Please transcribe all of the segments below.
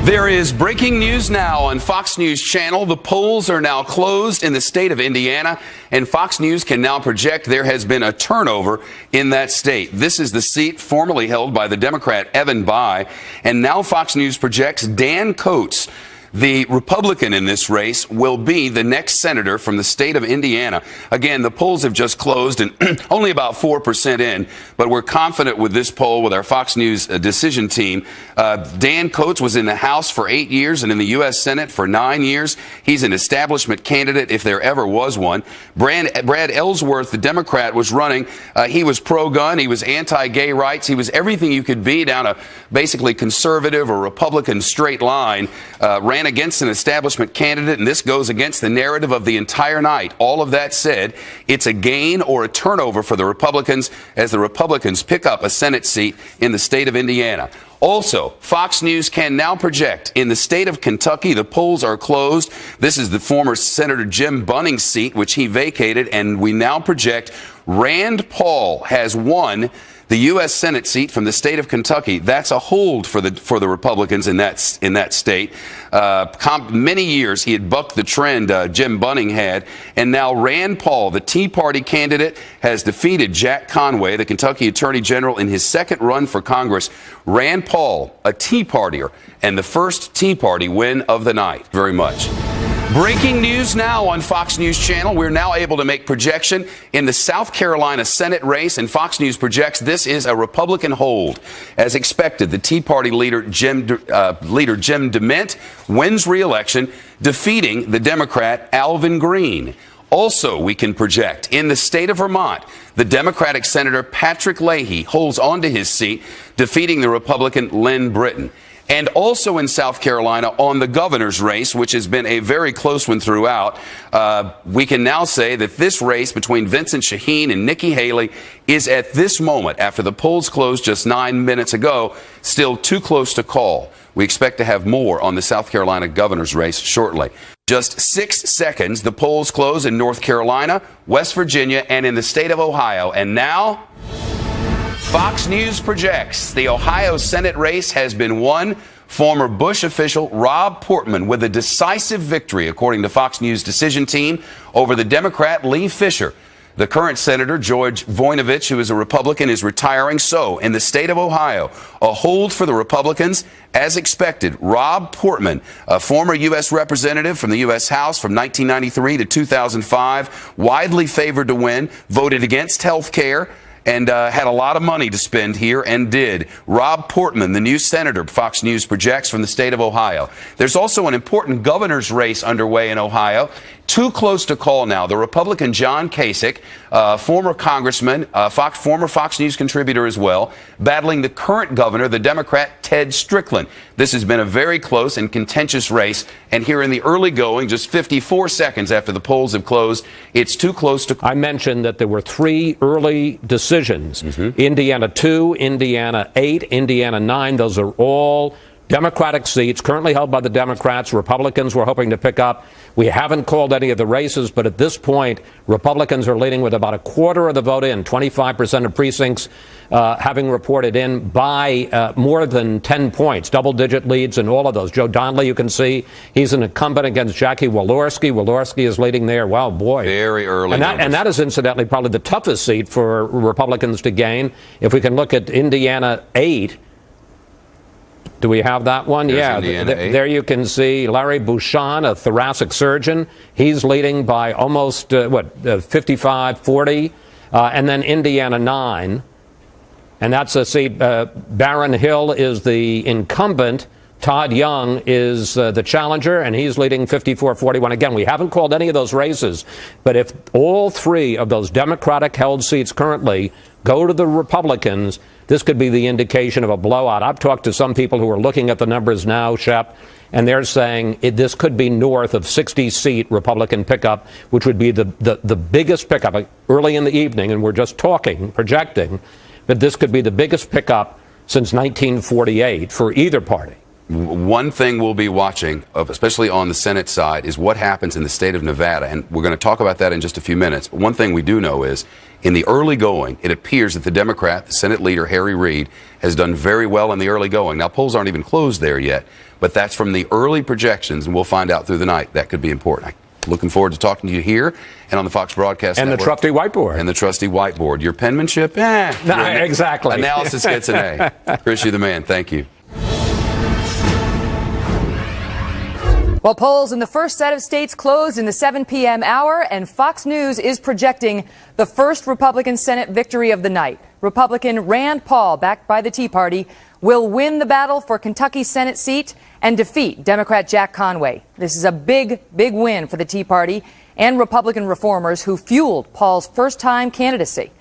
There is breaking news now on Fox News Channel. The polls are now closed in the state of Indiana, and Fox News can now project there has been a turnover in that state. This is the seat formerly held by the Democrat Evan Bayh, and now Fox News projects Dan Coates, the Republican in this race, will be the next senator from the state of Indiana. Again, the polls have just closed and only about 4% in, but we're confident with this poll with our Fox News decision team. Dan Coates was in the House for 8 years and in the U.S. Senate for 9 years. He's an establishment candidate if there ever was one. Brad Ellsworth, the Democrat, was running. He was pro-gun. He was anti-gay rights. He was everything you could be down a basically conservative or Republican straight line. Ran against an establishment candidate, and this goes against the narrative of the entire night. All of that said, it's a gain or a turnover for the Republicans as the Republicans pick up a Senate seat in the state of Indiana. Also, Fox News can now project in the state of Kentucky, the polls are closed. This is the former Senator Jim Bunning's seat, which he vacated, and we now project Rand Paul has won the U.S. Senate seat from the state of Kentucky. That's a hold for the Republicans in that state. Many years he had bucked the trend Jim Bunning had, and now Rand Paul, the Tea Party candidate, has defeated Jack Conway, the Kentucky Attorney General, in his second run for Congress. Rand Paul, a Tea Partier, and the first Tea Party win of the night. Very much. Breaking news now on Fox News Channel. We're now able to make projection in the South Carolina Senate race, and Fox News projects this is a Republican hold. As expected, the Tea Party leader Jim DeMint wins re-election, defeating the Democrat Alvin Green. Also, we can project in the state of Vermont, the Democratic Senator Patrick Leahy holds on to his seat, defeating the Republican Lynn Britton. And also in South Carolina on the governor's race, which has been a very close one throughout, we can now say that this race between Vincent Shaheen and Nikki Haley is at this moment, after the polls closed just 9 minutes ago, still too close to call. We expect to have more on the South Carolina governor's race shortly. Just 6 seconds, the polls close in North Carolina, West Virginia, and in the state of Ohio. And now, Fox News projects the Ohio Senate race has been won. Former Bush official Rob Portman with a decisive victory, according to Fox News decision team, over the Democrat Lee Fisher. The current Senator, George Voinovich, who is a Republican, is retiring. So, in the state of Ohio, a hold for the Republicans. As expected, Rob Portman, a former U.S. representative from the U.S. House from 1993 to 2005, widely favored to win, voted against health care, and had a lot of money to spend here, and did. Rob Portman, the new senator, Fox News projects, from the state of Ohio. There's also an important governor's race underway in Ohio. Too close to call now. The Republican John Kasich, former congressman, former Fox News contributor as well, battling the current governor, the Democrat Ted Strickland. This has been a very close and contentious race, and here in the early going, just 54 seconds after the polls have closed, it's too close to call. I mentioned that there were 3 early decisions. Indiana 2, Indiana 8, Indiana 9. Those are all Democratic seats currently held by the Democrats. Republicans were hoping to pick up. We haven't called any of the races, but at this point, Republicans are leading with about a quarter of the vote in, 25% of precincts having reported in by more than 10 points, double-digit leads in all of those. Joe Donnelly, you can see, he's an incumbent against Jackie Walorski. Walorski is leading there. Wow, boy. Very early. And that is, incidentally, probably the toughest seat for Republicans to gain. If we can look at Indiana 8, do we have that one? There's yeah, there you can see Larry Bouchon, a thoracic surgeon. He's leading by almost, 55-40. And then Indiana 9. And that's a seat. Barron Hill is the incumbent. Todd Young is the challenger, and he's leading 54-41. Again, we haven't called any of those races. But if all 3 of those Democratic-held seats currently go to the Republicans, this could be the indication of a blowout. I've talked to some people who are looking at the numbers now, Shep, and they're saying this could be north of 60-seat Republican pickup, which would be the biggest pickup early in the evening, and we're just talking, projecting, but this could be the biggest pickup since 1948 for either party. One thing we'll be watching, especially on the Senate side, is what happens in the state of Nevada. And we're going to talk about that in just a few minutes. But one thing we do know is, in the early going, it appears that the Democrat, the Senate leader, Harry Reid, has done very well in the early going. Now, polls aren't even closed there yet, but that's from the early projections, and we'll find out through the night. That could be important. Looking forward to talking to you here and on the Fox Broadcast Network. And the trusty whiteboard. And the trusty whiteboard. Your penmanship? Exactly. Analysis gets an A. Chris, you're the man. Thank you. Well, polls in the first set of states closed in the 7 p.m. hour, and Fox News is projecting the first Republican Senate victory of the night. Republican Rand Paul, backed by the Tea Party, will win the battle for Kentucky's Senate seat and defeat Democrat Jack Conway. This is a big win for the Tea Party and Republican reformers who fueled Paul's first-time candidacy.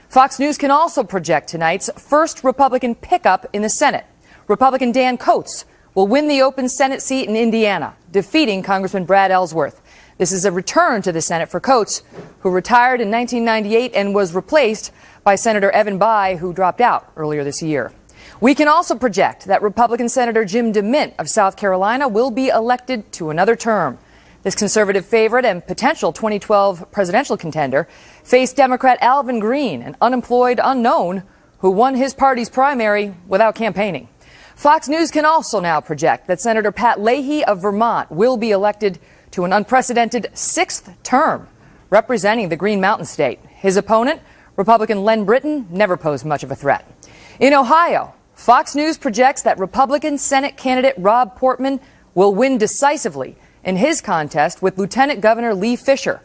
Fox News can also project tonight's first Republican pickup in the Senate. Republican Dan Coats will win the open Senate seat in Indiana, defeating Congressman Brad Ellsworth. This is a return to the Senate for Coats, who retired in 1998 and was replaced by Senator Evan Bayh, who dropped out earlier this year. We can also project that Republican Senator Jim DeMint of South Carolina will be elected to another term. This conservative favorite and potential 2012 presidential contender faced Democrat Alvin Green, an unemployed unknown who won his party's primary without campaigning. Fox News can also now project that Senator Pat Leahy of Vermont will be elected to an unprecedented sixth term, representing the Green Mountain State. His opponent, Republican Len Britton, never posed much of a threat. In Ohio, Fox News projects that Republican Senate candidate Rob Portman will win decisively in his contest with Lieutenant Governor Lee Fisher.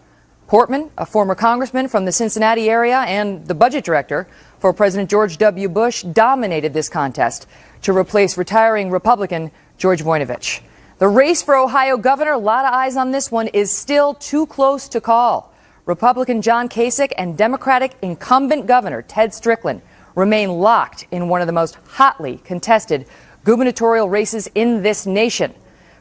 Portman, a former congressman from the Cincinnati area and the budget director for President George W. Bush, dominated this contest to replace retiring Republican George Voinovich. The race for Ohio governor, a lot of eyes on this one, is still too close to call. Republican John Kasich and Democratic incumbent governor Ted Strickland remain locked in one of the most hotly contested gubernatorial races in this nation.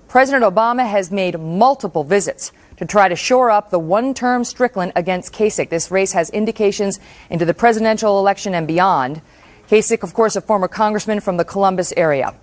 President Obama has made multiple visits to try to shore up the one-term Strickland against Kasich. This race has indications into the presidential election and beyond. Kasich, of course, a former congressman from the Columbus area.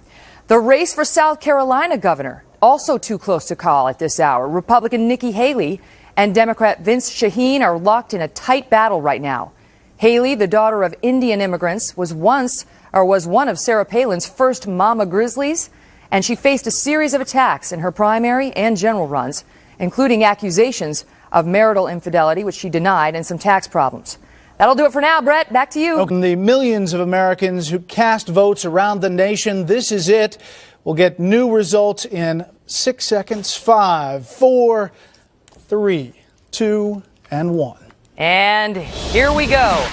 The race for South Carolina governor, also too close to call at this hour. Republican Nikki Haley and Democrat Vince Shaheen are locked in a tight battle right now. Haley, the daughter of Indian immigrants, was one of Sarah Palin's first mama grizzlies, and she faced a series of attacks in her primary and general runs, including accusations of marital infidelity, which she denied, and some tax problems. That'll do it for now, Brett. Back to you. The millions of Americans who cast votes around the nation, this is it. We'll get new results in 6 seconds. 5, 4, 3, 2, and 1. And here we go.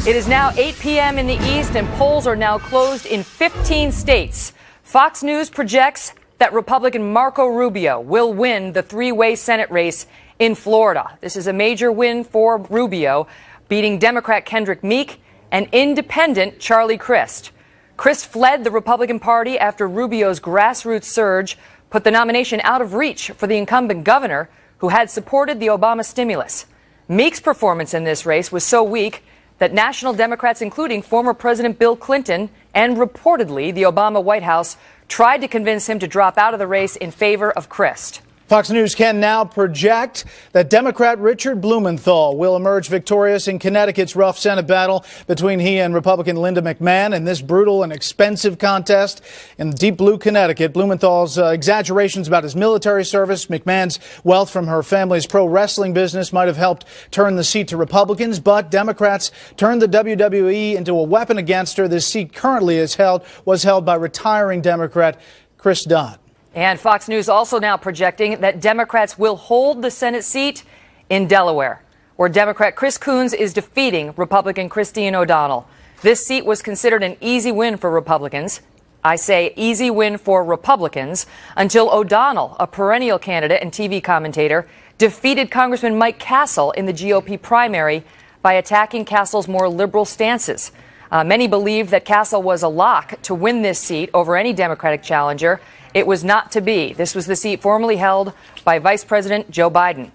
It is now 8 p.m. in the East, and polls are now closed in 15 states. Fox News projects that Republican Marco Rubio will win the three-way Senate race in Florida. This is a major win for Rubio, beating Democrat Kendrick Meek and independent Charlie Crist. Crist fled the Republican Party after Rubio's grassroots surge put the nomination out of reach for the incumbent governor, who had supported the Obama stimulus. Meek's performance in this race was so weak that national Democrats, including former President Bill Clinton and reportedly the Obama White House, tried to convince him to drop out of the race in favor of Crist. Fox News can now project that Democrat Richard Blumenthal will emerge victorious in Connecticut's rough Senate battle between he and Republican Linda McMahon in this brutal and expensive contest in deep blue Connecticut. Blumenthal's exaggerations about his military service, McMahon's wealth from her family's pro wrestling business might have helped turn the seat to Republicans, but Democrats turned the WWE into a weapon against her. This seat currently was held by retiring Democrat Chris Dodd. And Fox News also now projecting that Democrats will hold the Senate seat in Delaware, where Democrat Chris Coons is defeating Republican Christine O'Donnell. This seat was considered an easy win for Republicans. I say easy win for Republicans until O'Donnell, a perennial candidate and TV commentator, defeated Congressman Mike Castle in the GOP primary by attacking Castle's more liberal stances. Many believed that Castle was a lock to win this seat over any Democratic challenger. It was not to be. This was the seat formerly held by Vice President Joe Biden.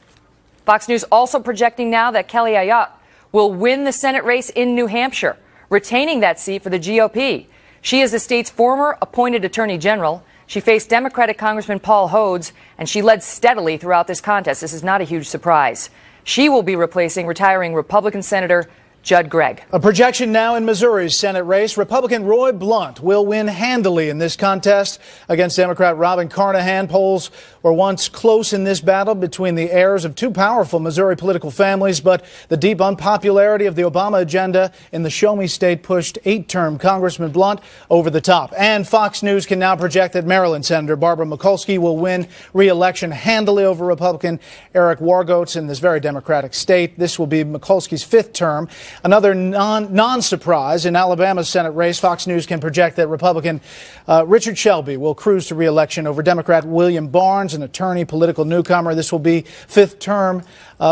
Fox News also projecting now that Kelly Ayotte will win the Senate race in New Hampshire, retaining that seat for the GOP. She is the state's former appointed attorney general She faced Democratic Congressman Paul Hodes, and she led steadily throughout this contest. This is not a huge surprise. She will be replacing retiring Republican Senator Judd Gregg. A projection now in Missouri's Senate race. Republican Roy Blunt will win handily in this contest against Democrat Robin Carnahan. Polls were once close in this battle between the heirs of two powerful Missouri political families, but the deep unpopularity of the Obama agenda in the Show Me State pushed 8-term Congressman Blunt over the top. And Fox News can now project that Maryland Senator Barbara Mikulski will win re-election handily over Republican Eric Wargoats in this very Democratic state. This will be Mikulski's 5th term. Another non-surprise in Alabama's Senate race. Fox News can project that Republican Richard Shelby will cruise to re-election over Democrat William Barnes, an attorney, political newcomer. This will be 5th term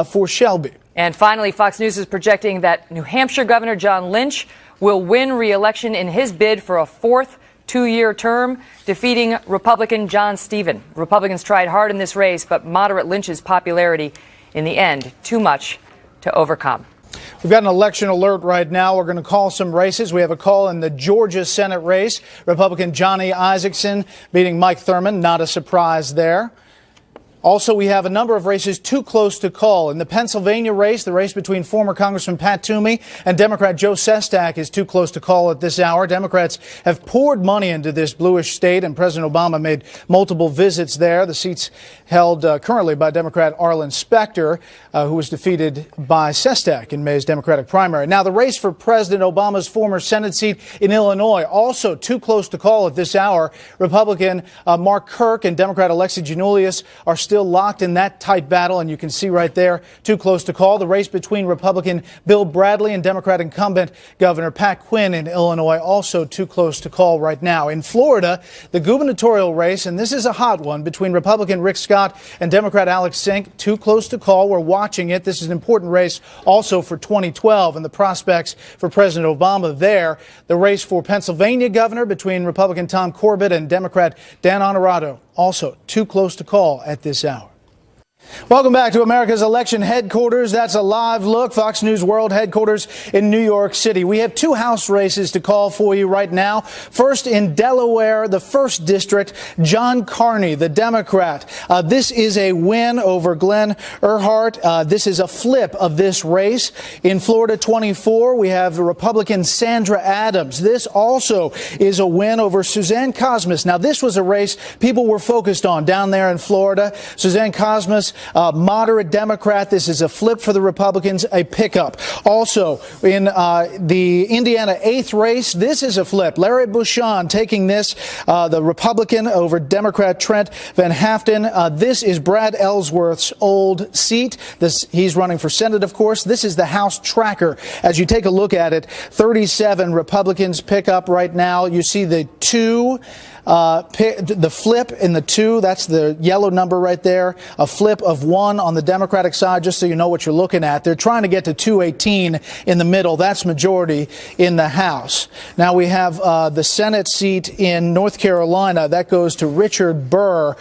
for Shelby. And finally, Fox News is projecting that New Hampshire Governor John Lynch will win re-election in his bid for a 4th two-year term, defeating Republican John Stephen. Republicans tried hard in this race, but moderate Lynch's popularity in the end, too much to overcome. We've got an election alert right now. We're going to call some races. We have a call in the Georgia Senate race. Republican Johnny Isakson beating Mike Thurmond. Not a surprise there. Also, we have a number of races too close to call. In the Pennsylvania race, the race between former Congressman Pat Toomey and Democrat Joe Sestak is too close to call at this hour. Democrats have poured money into this bluish state, and President Obama made multiple visits there. The seat's held currently by Democrat Arlen Specter, who was defeated by Sestak in May's Democratic primary. Now, the race for President Obama's former Senate seat in Illinois, also too close to call at this hour. Republican Mark Kirk and Democrat Alexi Giannoulias are still locked in that tight battle, and you can see right there, too close to call. The race between Republican Bill Bradley and Democrat incumbent Governor Pat Quinn in Illinois, also too close to call right now. In Florida, the gubernatorial race, and this is a hot one, between Republican Rick Scott and Democrat Alex Sink, too close to call. We're watching it. This is an important race also for 2012 and the prospects for President Obama there. The race for Pennsylvania governor between Republican Tom Corbett and Democrat Dan Honorado, also too close to call at this hour. Welcome back to America's election headquarters. That's a live look. Fox News World headquarters in New York City. We have 2 House races to call for you right now. First, in Delaware, the 1st District, John Carney, the Democrat. This is a win over Glenn Earhart. This is a flip of this race. In Florida 24, we have the Republican Sandra Adams. This also is a win over Suzanne Cosmas. Now, this was a race people were focused on down there in Florida. Suzanne Cosmas, moderate Democrat. This is a flip for the Republicans, a pickup. Also, in the Indiana 8th race, this is a flip. Larry Bucshon taking this, the Republican over Democrat Trent Van Haften. This is Brad Ellsworth's old seat. He's running for Senate, of course. This is the House tracker. As you take a look at it, 37 Republicans pick up right now. You see the 2. The flip in the 2, that's the yellow number right there. A flip of 1 on the Democratic side, just so you know what you're looking at. They're trying to get to 218 in the middle. That's majority in the House. Now we have the Senate seat in North Carolina. That goes to Richard Burr.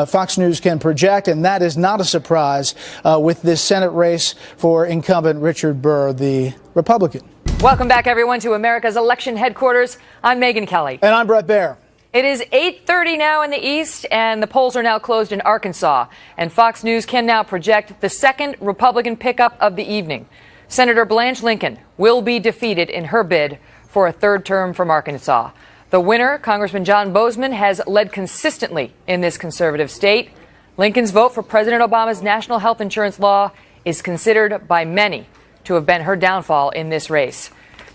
Fox News can project, and that is not a surprise with this Senate race for incumbent Richard Burr, the Republican. Welcome back, everyone, to America's election headquarters. I'm Megyn Kelly. And I'm Brett Baer. It is 8:30 now in the East, and the polls are now closed in Arkansas. And Fox News can now project the 2nd Republican pickup of the evening. Senator Blanche Lincoln will be defeated in her bid for a 3rd term from Arkansas. The winner, Congressman John Bozeman, has led consistently in this conservative state. Lincoln's vote for President Obama's national health insurance law is considered by many to have been her downfall in this race.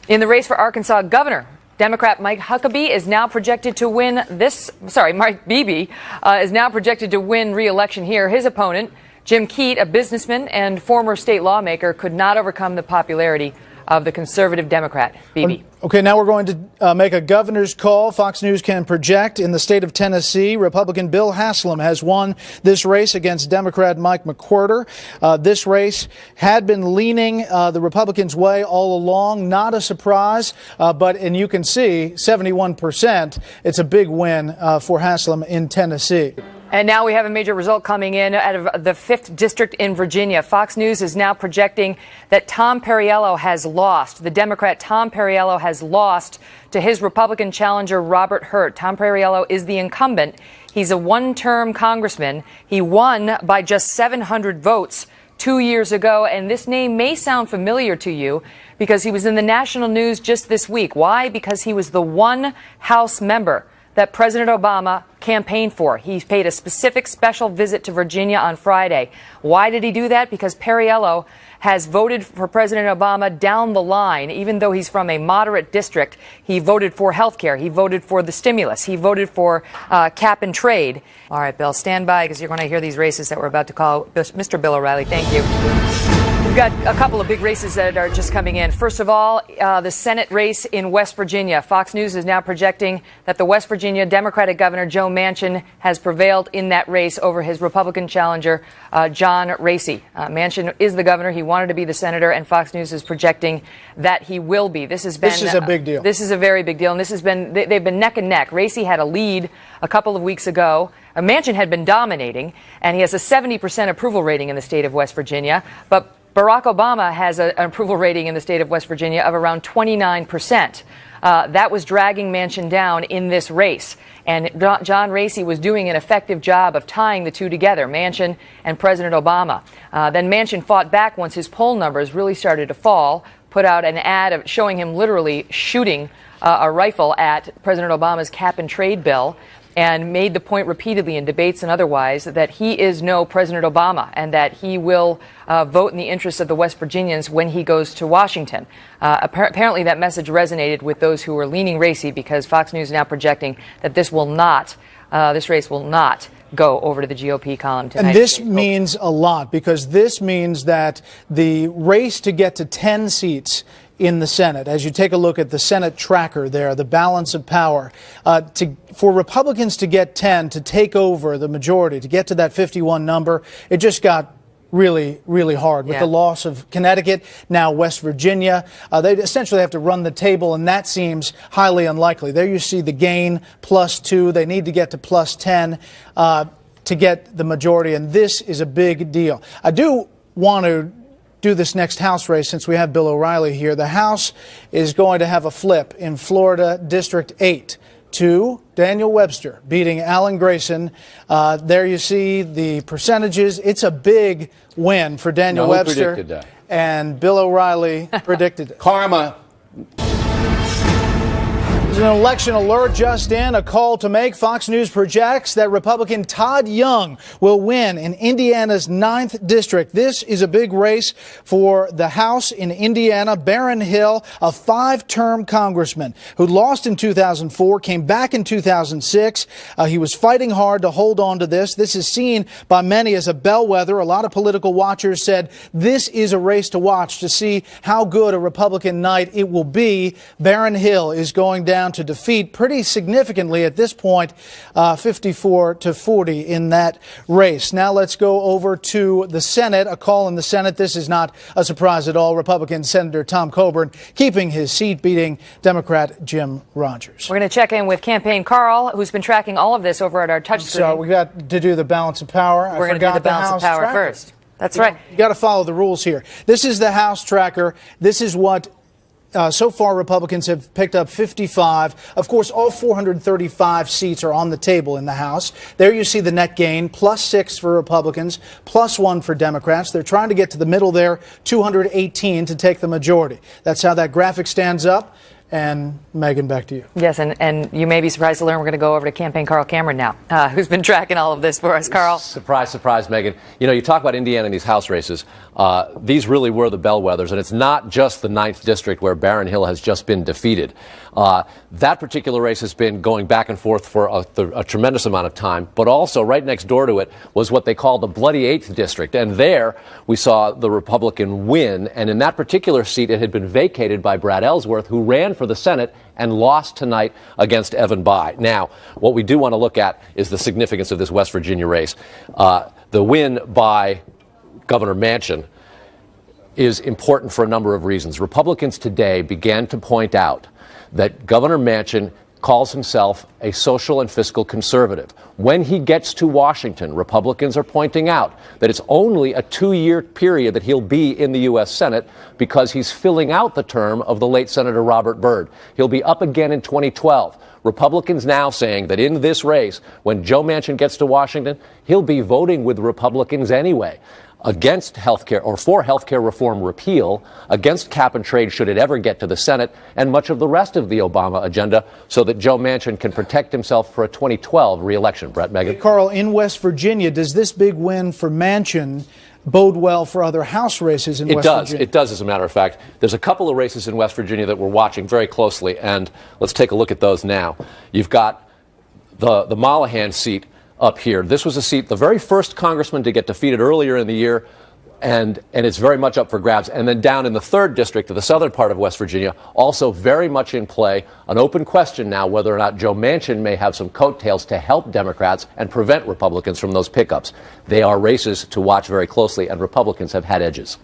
In the race for Arkansas governor, Democrat Mike Huckabee is now projected to win Mike Beebe is now projected to win re-election here. His opponent, Jim Keat, a businessman and former state lawmaker, could not overcome the popularity of the conservative Democrat, Beebe. Okay, now we're going to make a governor's call. Fox News can project in the state of Tennessee. Republican Bill Haslam has won this race against Democrat Mike McWhorter. This race had been leaning the Republicans' way all along. Not a surprise, and you can see 71%. It's a big win for Haslam in Tennessee. And now we have a major result coming in out of the 5th District in Virginia. Fox News is now projecting that Tom Perriello has lost. The Democrat Tom Perriello has lost to his Republican challenger, Robert Hurt. Tom Perriello is the incumbent. He's a one-term congressman. He won by just 700 votes 2 years ago, and this name may sound familiar to you because he was in the national news just this week. Why? Because he was the one House member that President Obama campaigned for. He paid a specific special visit to Virginia on Friday. Why did he do that? Because Perriello has voted for President Obama down the line. Even though he's from a moderate district, he voted for health care. He voted for the stimulus. He voted for cap and trade. All right, Bill, stand by because you're going to hear these races that we're about to call. Mr. Bill O'Reilly, thank you. We've got a couple of big races that are just coming in. First of all, the Senate race in West Virginia. Fox News is now projecting that the West Virginia Democratic Governor Joe Manchin has prevailed in that race over his Republican challenger, John Racy. Manchin is the governor. He wanted to be the senator, and Fox News is projecting that he will be. This is a big deal. This is a very big deal, and this has been they've been neck and neck. Racy had a lead a couple of weeks ago. Manchin had been dominating, and he has a 70% approval rating in the state of West Virginia, but Barack Obama has an approval rating in the state of West Virginia of around 29%. That was dragging Manchin down in this race. And John Racy was doing an effective job of tying the two together, Manchin and President Obama. Then Manchin fought back once his poll numbers really started to fall, put out an ad of showing him literally shooting a rifle at President Obama's cap and trade bill, and made the point repeatedly in debates and otherwise that he is no President Obama and that he will vote in the interests of the West Virginians when he goes to Washington. Apparently that message resonated with those who were leaning Racy, because Fox News is now projecting that this race will not go over to the GOP column tonight. And this means a lot, because this means that the race to get to 10 seats in the Senate, as you take a look at the Senate tracker there, the balance of power, for Republicans to get 10, to take over the majority, to get to that 51 number, it just got really, really hard. With the loss of Connecticut, now West Virginia, they essentially have to run the table, and that seems highly unlikely. There you see the gain, +2. They need to get to +10 to get the majority, and this is a big deal. I do want to do this next House race since we have Bill O'Reilly here. The House is going to have a flip in Florida District 8 to Daniel Webster beating Alan Grayson. There you see the percentages. It's a big win for Daniel Webster. Predicted that? And Bill O'Reilly predicted it. Karma. There's an election alert just in, a call to make. Fox News projects that Republican Todd Young will win in Indiana's 9th district. This is a big race for the House in Indiana. Barron Hill, a 5-term congressman who lost in 2004, came back in 2006. He was fighting hard to hold on to this. This is seen by many as a bellwether. A lot of political watchers said this is a race to watch to see how good a Republican night it will be. Barron Hill is going down to defeat pretty significantly at this point, 54-40 in that race. Now let's go over to the Senate. A call in the Senate. This is not a surprise at all. Republican Senator Tom Coburn keeping his seat, beating Democrat Jim Rogers. We're going to check in with Campaign Carl, who's been tracking all of this over at our touchscreen. So we got to do the balance of power. We're going to do the balance of power first. That's right. You got to follow the rules here. This is the House tracker. This is what so far Republicans have picked up 55. Of course, all 435 seats are on the table in the House. There you see the net gain, +6 for Republicans, +1 for Democrats. They're trying to get to the middle there, 218 to take the majority. That's how that graphic stands up. And Megan, back to you. Yes, and you may be surprised to learn we're going to go over to Campaign Carl Cameron now, who's been tracking all of this for us. Carl. Surprise, surprise, Megan. You know, you talk about Indiana in these House races. These really were the bellwethers, and it's not just the 9th district where Barron Hill has just been defeated. That particular race has been going back and forth for a tremendous amount of time, but also right next door to it was what they call the bloody 8th district, and there we saw the Republican win, and in that particular seat it had been vacated by Brad Ellsworth, who ran for the Senate and lost tonight against Evan Bayh. Now, what we do want to look at is the significance of this West Virginia race. The win by Governor Manchin is important for a number of reasons. Republicans today began to point out that Governor Manchin calls himself a social and fiscal conservative. When he gets to Washington, Republicans are pointing out that it's only a 2-year period that he'll be in the U.S. Senate because he's filling out the term of the late Senator Robert Byrd. He'll be up again in 2012. Republicans now saying that in this race, when Joe Manchin gets to Washington, he'll be voting with Republicans anyway, against health care or for health care reform repeal, against cap and trade should it ever get to the Senate, and much of the rest of the Obama agenda so that Joe Manchin can protect himself for a 2012 reelection. Brett, Megan. Hey, Carl, in West Virginia, does this big win for Manchin bode well for other House races in West Virginia? It does, as a matter of fact. There's a couple of races in West Virginia that we're watching very closely, and let's take a look at those now. You've got the Mollahan seat up here. This was a seat, the very first congressman to get defeated earlier in the year, and it's very much up for grabs. And then down in the 3rd district of the southern part of West Virginia, also very much in play, an open question now whether or not Joe Manchin may have some coattails to help Democrats and prevent Republicans from those pickups. They are races to watch very closely, and Republicans have had edges.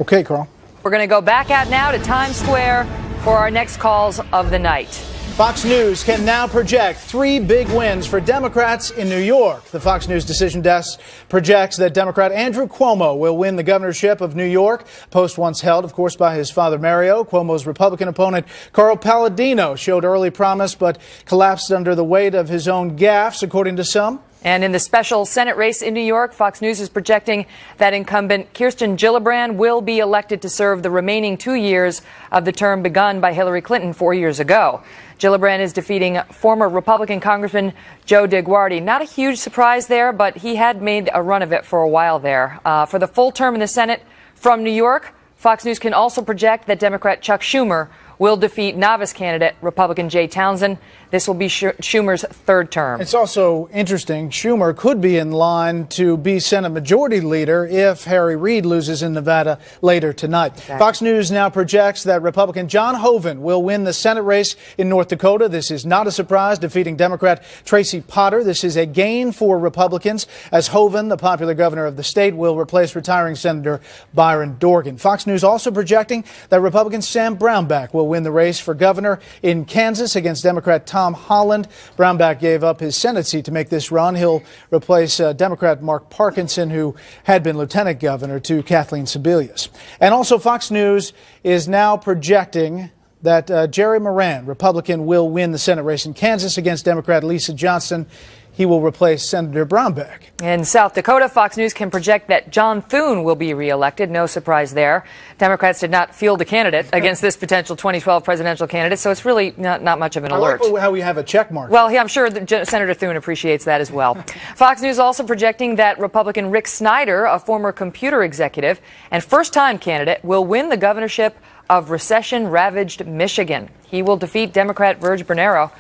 Okay, Carl. We're going to go back out now to Times Square for our next calls of the night. Fox News can now project 3 big wins for Democrats in New York. The Fox News decision desk projects that Democrat Andrew Cuomo will win the governorship of New York, post once held, of course, by his father Mario. Cuomo's Republican opponent Carl Palladino showed early promise but collapsed under the weight of his own gaffes, according to some. And in the special Senate race in New York, Fox News is projecting that incumbent Kirsten Gillibrand will be elected to serve the remaining 2 years of the term begun by Hillary Clinton 4 years ago. Gillibrand is defeating former Republican Congressman Joe DeGuardi. Not a huge surprise there, but he had made a run of it for a while there. For the full term in the Senate from New York, Fox News can also project that Democrat Chuck Schumer will defeat novice candidate Republican Jay Townsend. This will be Schumer's 3rd term. It's also interesting, Schumer could be in line to be Senate Majority Leader if Harry Reid loses in Nevada later tonight. Exactly. Fox News now projects that Republican John Hoeven will win the Senate race in North Dakota. This is not a surprise, defeating Democrat Tracy Potter. This is a gain for Republicans, as Hoeven, the popular governor of the state, will replace retiring Senator Byron Dorgan. Fox News also projecting that Republican Sam Brownback will win the race for governor in Kansas against Democrat Tom Holland. Brownback gave up his Senate seat to make this run. He'll replace Democrat Mark Parkinson, who had been lieutenant governor to Kathleen Sebelius. And also Fox News is now projecting that Jerry Moran, Republican, will win the Senate race in Kansas against Democrat Lisa Johnson. He will replace Senator Brownback. In South Dakota, Fox News can project that John Thune will be reelected. No surprise there. Democrats did not field a candidate against this potential 2012 presidential candidate, so it's really not much of an alert. I like how we have a check mark. Well, yeah, I'm sure that Senator Thune appreciates that as well. Fox News also projecting that Republican Rick Snyder, a former computer executive and first-time candidate, will win the governorship of recession-ravaged Michigan. He will defeat Democrat Virg Bernero,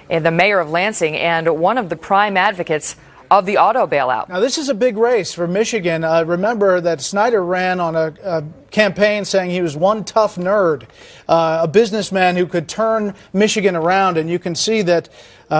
the mayor of Lansing, and one of the prime advocates of the auto bailout. Now, this is a big race for Michigan. Remember that Snyder ran on a campaign saying he was one tough nerd, a businessman who could turn Michigan around, and you can see that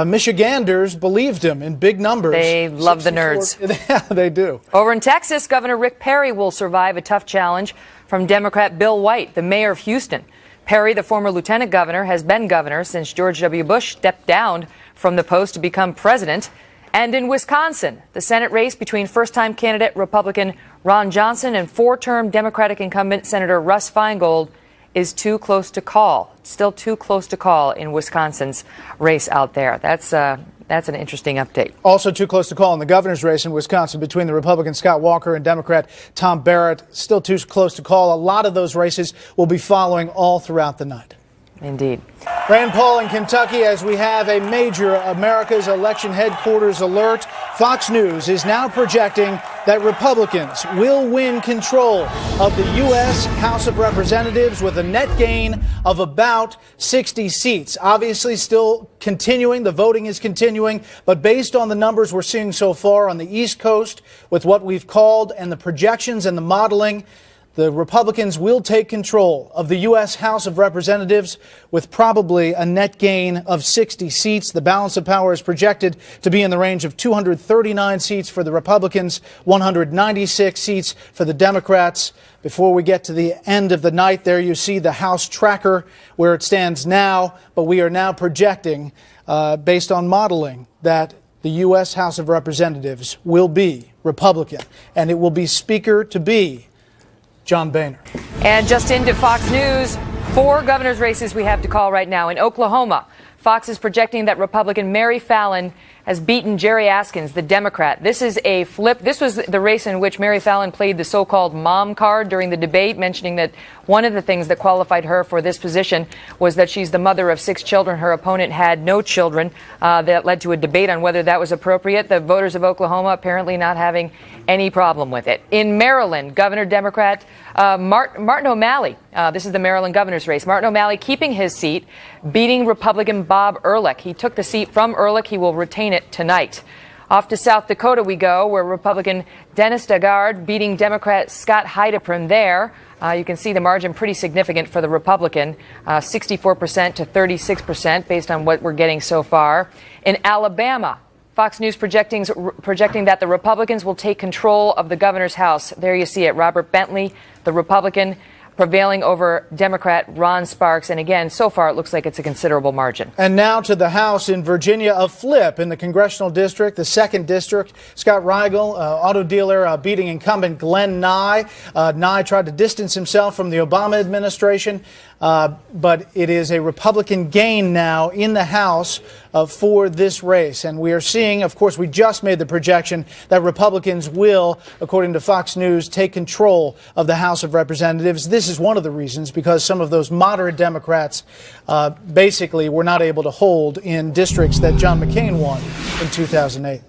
Michiganders believed him in big numbers. They love the nerds. Yeah, they do. Over in Texas, Governor Rick Perry will survive a tough challenge from Democrat Bill White, the mayor of Houston. Perry, the former lieutenant governor, has been governor since George W. Bush stepped down from the post to become president. And in Wisconsin, the Senate race between first-time candidate Republican Ron Johnson and 4-term Democratic incumbent Senator Russ Feingold is too close to call. Still too close to call in Wisconsin's race out there. That's an interesting update. Also too close to call in the governor's race in Wisconsin between the Republican Scott Walker and Democrat Tom Barrett. Still too close to call. A lot of those races will be following all throughout the night. Indeed. Rand Paul in Kentucky, as we have a major America's election headquarters alert. Fox News is now projecting that Republicans will win control of the U.S. House of Representatives with a net gain of about 60 seats. Obviously, still continuing. The voting is continuing. But based on the numbers we're seeing so far on the East Coast with what we've called and the projections and the modeling, the Republicans will take control of the U.S. House of Representatives with probably a net gain of 60 seats. The balance of power is projected to be in the range of 239 seats for the Republicans, 196 seats for the Democrats. Before we get to the end of the night, there you see the House tracker where it stands now, but we are now projecting, based on modeling, that the U.S. House of Representatives will be Republican, and it will be Speaker to be John Boehner. And just into Fox News, 4 governor's races we have to call right now. In Oklahoma, Fox is projecting that Republican Mary Fallin has beaten Jerry Askins, the Democrat. This is a flip. This was the race in which Mary Fallin played the so-called mom card during the debate, mentioning that one of the things that qualified her for this position was that she's the mother of 6 children. Her opponent had no children. That led to a debate on whether that was appropriate. The voters of Oklahoma apparently not having any problem with it. In Maryland, Governor Democrat Martin O'Malley, this is the Maryland governor's race. Martin O'Malley keeping his seat, beating Republican Bob Ehrlich. He took the seat from Ehrlich. He will retain it tonight. Off to South Dakota we go, where Republican Dennis Daugaard beating Democrat Scott Heideprim there. You can see the margin pretty significant for the Republican, 64% to 36% based on what we're getting so far. In Alabama, Fox News projecting that the Republicans will take control of the governor's house. There you see it. Robert Bentley, the Republican, prevailing over Democrat Ron Sparks. And again, so far it looks like it's a considerable margin. And now to the House in Virginia, a flip in the congressional district, the 2nd district. Scott Rigel, auto dealer, beating incumbent Glenn Nye. Nye tried to distance himself from the Obama administration, but it is a Republican gain now in the House for this race. And we are seeing, of course, we just made the projection that Republicans will, according to Fox News, take control of the House of Representatives. This is one of the reasons, because some of those moderate Democrats basically were not able to hold in districts that John McCain won in 2008.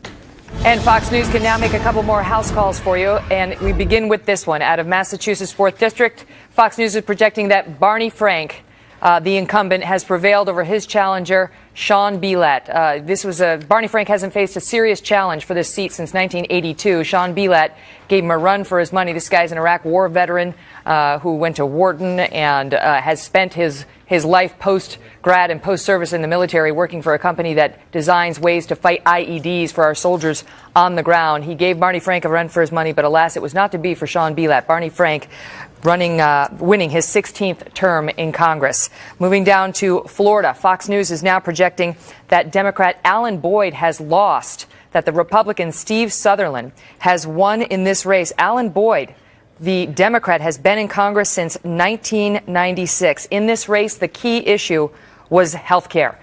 And Fox News can now make a couple more House calls for you. And we begin with this one. Out of Massachusetts' 4th District, Fox News is projecting that Barney Frank, the incumbent, has prevailed over his challenger, Sean Bilat. Barney Frank hasn't faced a serious challenge for this seat since 1982. Sean Bilat gave him a run for his money. This guy's an Iraq War veteran who went to Wharton and has spent his life post-grad and post-service in the military working for a company that designs ways to fight IEDs for our soldiers on the ground. He gave Barney Frank a run for his money, but alas, it was not to be for Sean Bilat. Barney Frank winning his 16th term in Congress. Moving down to Florida, Fox News is now projecting that Democrat Alan Boyd has lost, that the Republican Steve Sutherland has won in this race. Alan Boyd, the Democrat, has been in Congress since 1996. In this race, the key issue was health care.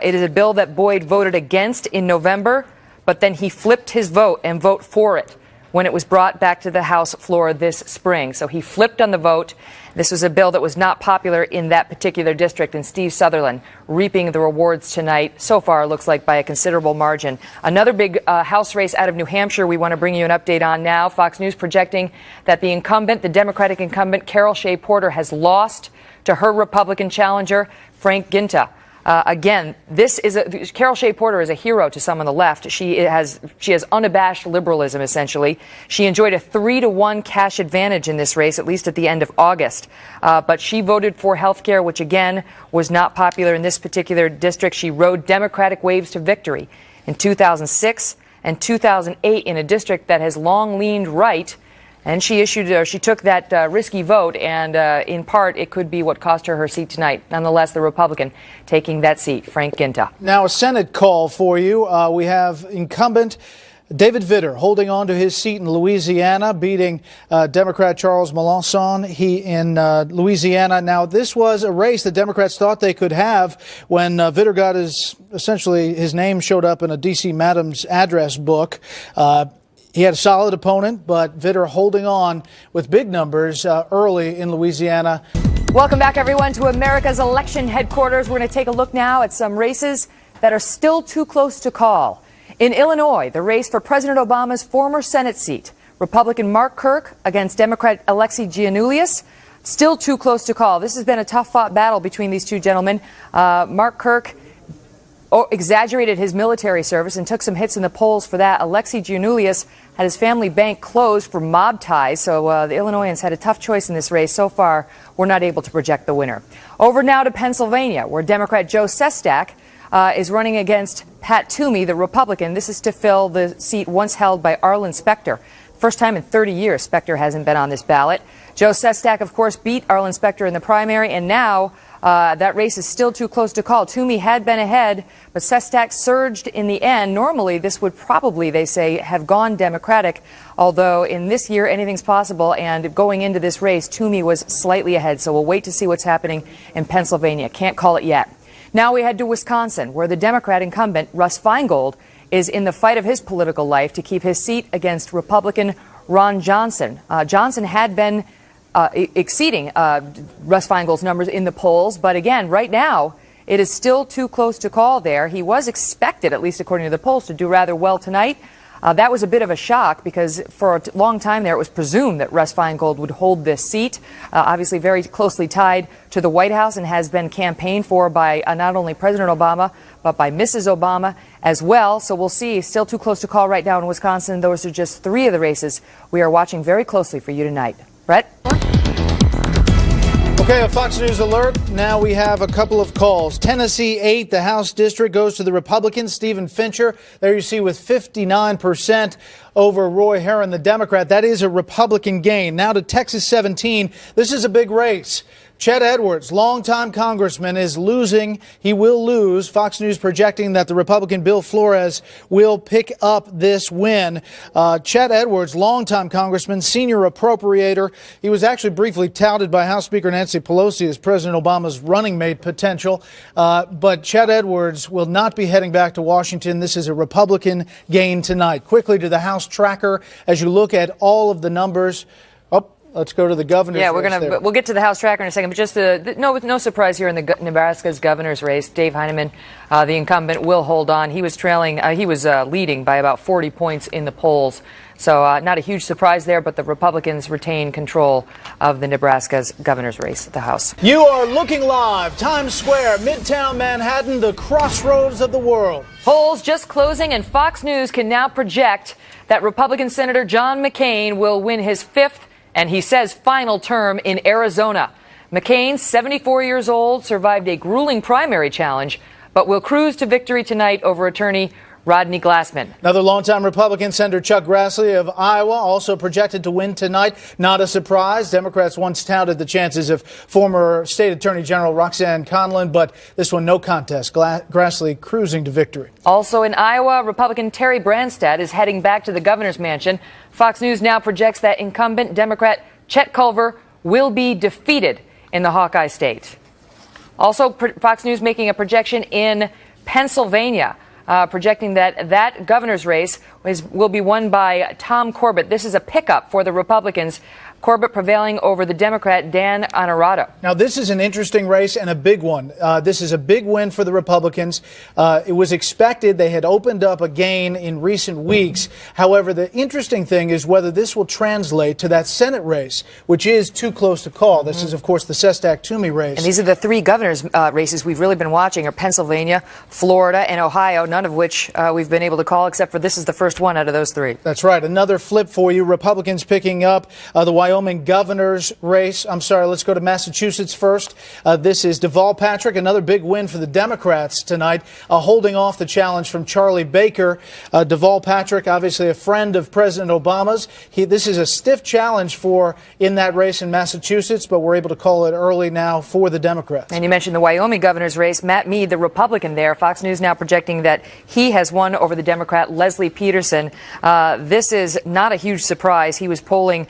It is a bill that Boyd voted against in November, but then he flipped his vote and voted for it when it was brought back to the House floor this spring. So he flipped on the vote. This was a bill that was not popular in that particular district, and Steve Sutherland reaping the rewards tonight. So far, looks like by a considerable margin. Another big House race out of New Hampshire we want to bring you an update on now. Fox News projecting that the Democratic incumbent, Carol Shea Porter, has lost to her Republican challenger, Frank Ginta. Again, Carol Shea Porter is a hero to some on the left. She has unabashed liberalism, essentially. She enjoyed a 3-to-1 cash advantage in this race, at least at the end of August. But she voted for health care, which again was not popular in this particular district. She rode Democratic waves to victory in 2006 and 2008 in a district that has long leaned right. And she took that risky vote, and in part, it could be what cost her seat tonight. Nonetheless, the Republican taking that seat, Frank Ginta. Now, a Senate call for you. We have incumbent David Vitter holding on to his seat in Louisiana, beating Democrat Charles Mélenchon in Louisiana. Now, this was a race that Democrats thought they could have when Vitter got his name showed up in a D.C. Madam's address book. He had a solid opponent, but Vitter holding on with big numbers early in Louisiana. Welcome back, everyone, to America's election headquarters. We're going to take a look now at some races that are still too close to call. In Illinois, the race for President Obama's former Senate seat, Republican Mark Kirk against Democrat Alexei Giannoulias, still too close to call. This has been a tough-fought battle between these two gentlemen. Mark Kirk exaggerated his military service and took some hits in the polls for that. Alexei Giannoulias had his family bank closed for mob ties, so the Illinoisans had a tough choice in this race. So far, we're not able to project the winner. Over now to Pennsylvania, where Democrat Joe Sestak is running against Pat Toomey, the Republican. This is to fill the seat once held by Arlen Specter. First time in 30 years Specter hasn't been on this ballot. Joe Sestak, of course, beat Arlen Specter in the primary, and now that race is still too close to call. Toomey had been ahead, but Sestak surged in the end. Normally, this would probably, they say, have gone Democratic, although in this year, anything's possible, and going into this race, Toomey was slightly ahead, so we'll wait to see what's happening in Pennsylvania. Can't call it yet. Now we head to Wisconsin, where the Democrat incumbent, Russ Feingold, is in the fight of his political life to keep his seat against Republican Ron Johnson. Johnson had been exceeding Russ Feingold's numbers in the polls, but again, right now, it is still too close to call there. He was expected, at least according to the polls, to do rather well tonight. That was a bit of a shock because for a long time there it was presumed that Russ Feingold would hold this seat, obviously very closely tied to the White House and has been campaigned for by not only President Obama, but by Mrs. Obama as well. So we'll see. Still too close to call right now in Wisconsin. Those are just three of the races we are watching very closely for you tonight. Brett? Okay, a Fox News alert. Now we have a couple of calls. Tennessee 8, the House district, goes to the Republican, Stephen Fincher. There you see with 59% over Roy Herron, the Democrat. That is a Republican gain. Now to Texas 17. This is a big race. Chet Edwards, longtime congressman, is losing. He will lose. Fox News projecting that the Republican Bill Flores will pick up this win. Chet Edwards, longtime congressman, senior appropriator. He was actually briefly touted by House Speaker Nancy Pelosi as President Obama's running mate potential. But Chet Edwards will not be heading back to Washington. This is a Republican gain tonight. Quickly to the House tracker as you look at all of the numbers. Let's go to the governor's race. We'll get to the House tracker in a second, but just no surprise here in the Nebraska's governor's race. Dave Heineman, the incumbent, will hold on. He was trailing, leading by about 40 points in the polls. So not a huge surprise there, but the Republicans retain control of the Nebraska's governor's race at the House. You are looking live. Times Square, Midtown Manhattan, the crossroads of the world. Polls just closing, and Fox News can now project that Republican Senator John McCain will win his fifth and he says final term in Arizona. McCain, 74 years old, survived a grueling primary challenge, but will cruise to victory tonight over attorney Rodney Glassman. Another longtime Republican, Senator Chuck Grassley of Iowa, also projected to win tonight. Not a surprise. Democrats once touted the chances of former State Attorney General Roxanne Conlon, but this one no contest. Grassley cruising to victory. Also in Iowa, Republican Terry Branstad is heading back to the governor's mansion. Fox News now projects that incumbent Democrat Chet Culver will be defeated in the Hawkeye state. Also, Fox News making a projection in Pennsylvania. Projecting that governor's race will be won by Tom Corbett. This is a pickup for the Republicans. Corbett prevailing over the Democrat Dan Honorato. Now, this is an interesting race and a big one. This is a big win for the Republicans. It was expected. They had opened up a gain in recent weeks. However, the interesting thing is whether this will translate to that Senate race, which is too close to call. This is, of course, the Sestak-Toomey race. And these are the three governor's races we've really been watching are Pennsylvania, Florida, and Ohio, none of which we've been able to call, except for this is the first one out of those three. That's right. Another flip for you. Republicans picking up the Wyoming governor's race. I'm sorry, let's go to Massachusetts first. This is Deval Patrick, another big win for the Democrats tonight, holding off the challenge from Charlie Baker. Deval Patrick, obviously a friend of President Obama's. This is a stiff challenge in that race in Massachusetts, but we're able to call it early now for the Democrats. And you mentioned the Wyoming governor's race. Matt Mead, the Republican there, Fox News now projecting that he has won over the Democrat Leslie Peterson. This is not a huge surprise. He was polling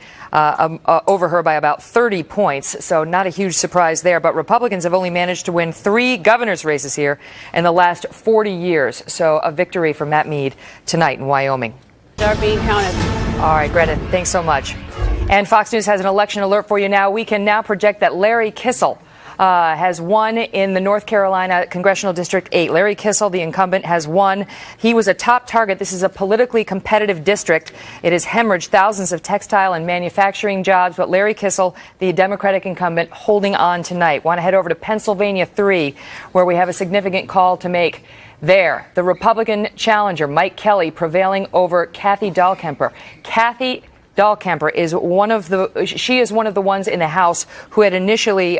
over her by about 30 points, so not a huge surprise there. But Republicans have only managed to win 3 governor's races here in the last 40 years. So a victory for Matt Mead tonight in Wyoming. Are being counted. All right, Greta, thanks so much. And Fox News has an election alert for you now. We can now project that Larry Kissel has won in the North Carolina Congressional District 8. Larry Kissel, the incumbent, has won. He was a top target. This is a politically competitive district. It has hemorrhaged thousands of textile and manufacturing jobs, but Larry Kissel, the Democratic incumbent, holding on tonight. Want to head over to Pennsylvania 3, where we have a significant call to make. There, the Republican challenger, Mike Kelly, prevailing over Kathy Dahlkemper. Kathy Dahlkemper is one of the ones in the House who had initially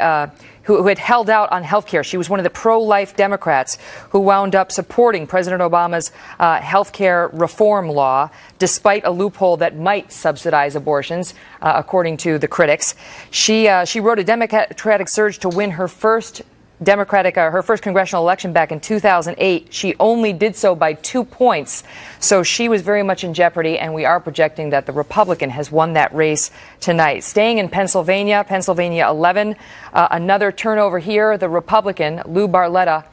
who had held out on health care. She was one of the pro-life Democrats who wound up supporting President Obama's health care reform law, despite a loophole that might subsidize abortions, according to the critics. She rode a Democratic surge to win her first her first congressional election back in 2008. She only did so by 2 points, so she was very much in jeopardy, and we are projecting that the Republican has won that race tonight. Staying in Pennsylvania 11, another turnover here. The Republican, Lou Barletta,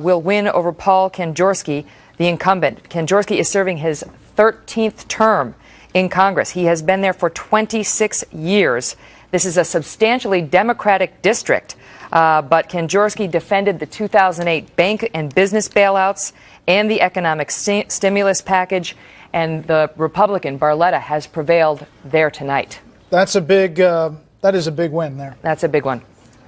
will win over Paul Kanjorski, the incumbent. Kanjorski is serving his 13th term in Congress. He has been there for 26 years. This is a substantially Democratic district. But Kanjorski defended the 2008 bank and business bailouts and the economic stimulus package, and the Republican, Barletta, has prevailed there tonight. That is a big win there. That's a big one.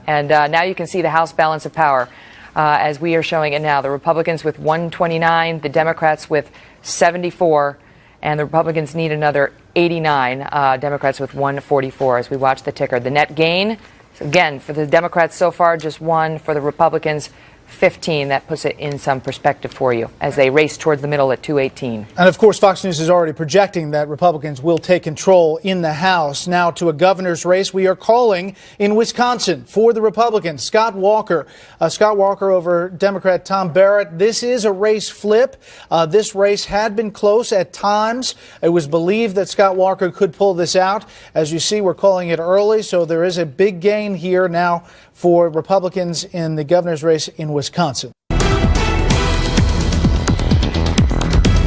And now you can see the House balance of power as we are showing it now. The Republicans with 129, the Democrats with 74, and the Republicans need another 89, Democrats with 144 as we watch the ticker. The net gain, again, for the Democrats so far, just 1. For the Republicans, 15. That puts it in some perspective for you as they race towards the middle at 218. And of course, Fox News is already projecting that Republicans will take control in the House. Now to a governor's race we are calling in Wisconsin for the Republicans. Scott Walker over Democrat Tom Barrett. This is a race flip. This race had been close at times. It was believed that Scott Walker could pull this out. As you see, we're calling it early, so there is a big gain here now for Republicans in the governor's race in Wisconsin.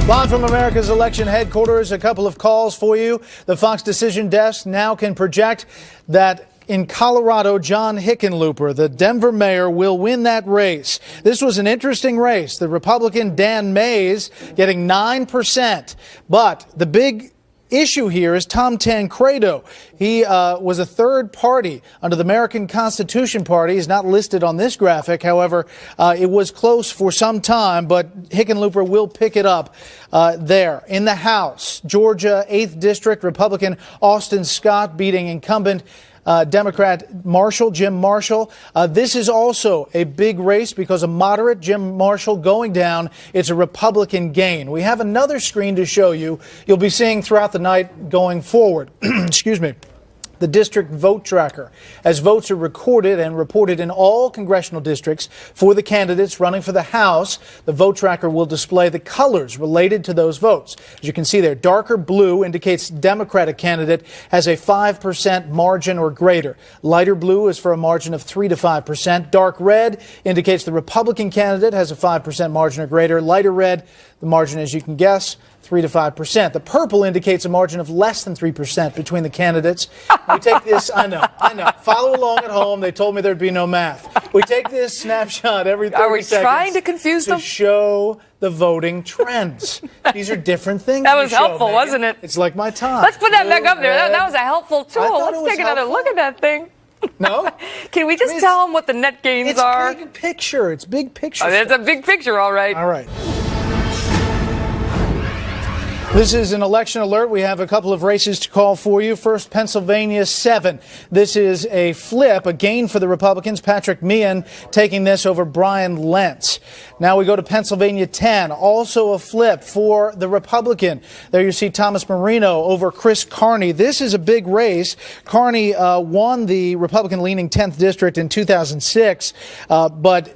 Live from America's election headquarters, a couple of calls for you. The Fox Decision Desk now can project that in Colorado, John Hickenlooper, the Denver mayor, will win that race. This was an interesting race. The Republican Dan Mays getting 9%. But the big issue here is Tom Tancredo. He was a third party under the American Constitution Party. He's not listed on this graphic. However, it was close for some time, but Hickenlooper will pick it up there. In the House, Georgia 8th District, Republican Austin Scott beating incumbent Democrat Jim Marshall. This is also a big race because a moderate Jim Marshall going down. It's a Republican gain. We have another screen to show you. You'll be seeing throughout the night going forward. Excuse me. The district vote tracker, as votes are recorded and reported in all congressional districts for the candidates running for the House. The vote tracker will display the colors related to those votes. As you can see there, darker blue indicates Democratic candidate has a 5% margin or greater. Lighter blue is for a margin of 3 to 5%. Dark red indicates the Republican candidate has a 5% margin or greater. Lighter red, the margin, as you can guess, 3 to 5%. The purple indicates a margin of less than 3% between the candidates. We take this, I know. Follow along at home. They told me there'd be no math. We take this snapshot every 30 seconds. Are we trying to confuse them? To show the voting trends. These are different things. That was helpful, wasn't it? It's like my time. Let's put that back up there. That was a helpful tool. Let's take another look at that thing. No? Can we just tell them what the net gains are? It's big picture. It's big picture. Oh, it's a big picture, all right. All right. This is an election alert. We have a couple of races to call for you. First, Pennsylvania 7. This is a flip, a gain for the Republicans. Patrick Meehan taking this over Brian Lentz. Now we go to Pennsylvania 10, also a flip for the Republican. There you see Thomas Marino over Chris Carney. This is a big race. Carney won the Republican-leaning 10th district in 2006, but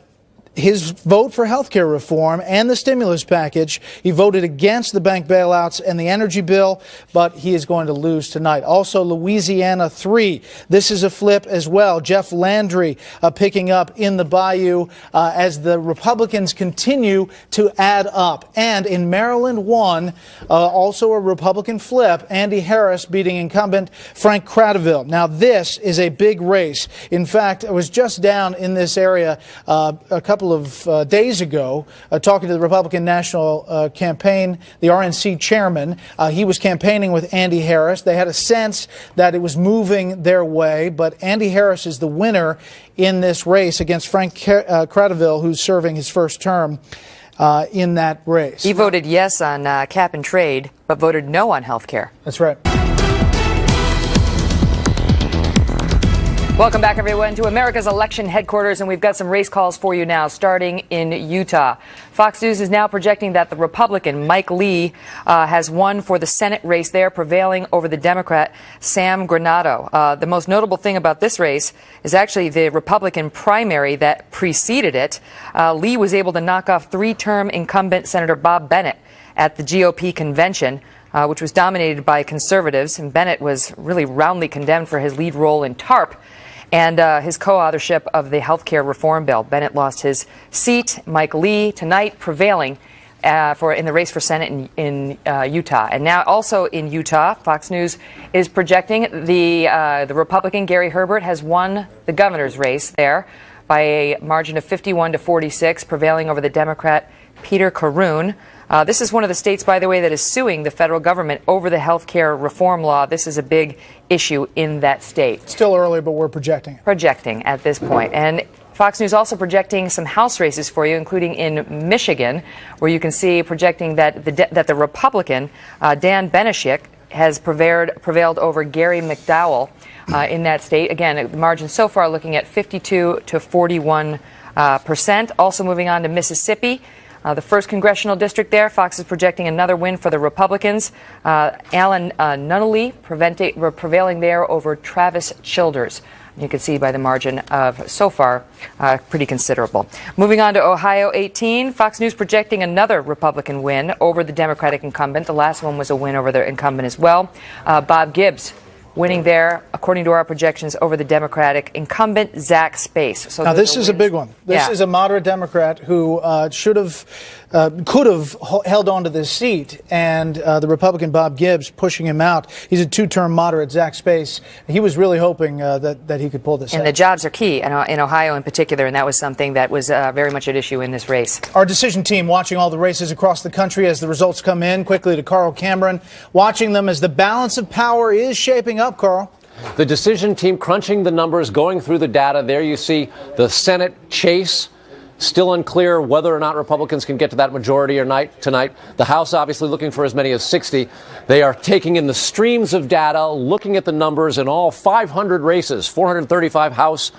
his vote for health care reform and the stimulus package, he voted against the bank bailouts and the energy bill, but he is going to lose tonight. Also, Louisiana 3. This is a flip as well. Jeff Landry picking up in the Bayou as the Republicans continue to add up. And in Maryland 1, also a Republican flip, Andy Harris beating incumbent Frank Cradaville. Now, this is a big race. In fact, I was just down in this area a couple of days ago, talking to the Republican National Campaign, the RNC chairman. He was campaigning with Andy Harris. They had a sense that it was moving their way, but Andy Harris is the winner in this race against Frank Cradaville, who's serving his first term. in that race. He voted yes on cap and trade, but voted no on health care. That's right. Welcome back, everyone, to America's election headquarters, and we've got some race calls for you now, starting in Utah. Fox News is now projecting that the Republican Mike Lee has won for the Senate race there, prevailing over the Democrat Sam Granado. The most notable thing about this race is actually the Republican primary that preceded it. Lee was able to knock off three-term incumbent Senator Bob Bennett at the GOP convention, which was dominated by conservatives, and Bennett was really roundly condemned for his lead role in TARP and his co-authorship of the health care reform bill. Bennett lost his seat. Mike Lee tonight prevailing in the race for Senate in Utah. And now also in Utah, Fox News is projecting the Republican Gary Herbert has won the governor's race there by a margin of 51-46, prevailing over the Democrat Peter Caroon. This is one of the states, by the way, that is suing the federal government over the health care reform law. This is a big issue in that state. Still early, but we're projecting. Projecting at this point. And Fox News also projecting some House races for you, including in Michigan, where you can see projecting that the Republican, Dan Benishik, has prevailed over Gary McDowell in that state. Again, the margin so far looking at 52-41%. Also moving on to Mississippi. The first congressional district there, Fox is projecting another win for the Republicans. Alan Nunnally prevailing there over Travis Childers. You can see by the margin of, so far, pretty considerable. Moving on to Ohio 18, Fox News projecting another Republican win over the Democratic incumbent. The last one was a win over the incumbent as well. Bob Gibbs winning there, according to our projections, over the Democratic incumbent Zach Space. So now this is a big one. This is a moderate Democrat who could have held on to this seat, and the Republican Bob Gibbs pushing him out. He's a two-term moderate, Zach Space. He was really hoping that he could pull this out. And the jobs are key in Ohio in particular, and that was something that was very much at issue in this race. Our decision team watching all the races across the country as the results come in. Quickly to Carl Cameron, watching them as the balance of power is shaping up, Carl. The decision team crunching the numbers, going through the data. There you see the Senate chase. Still unclear whether or not Republicans can get to that majority or not tonight. The House obviously looking for as many as 60. They are taking in the streams of data, looking at the numbers in all 500 races, 435 House,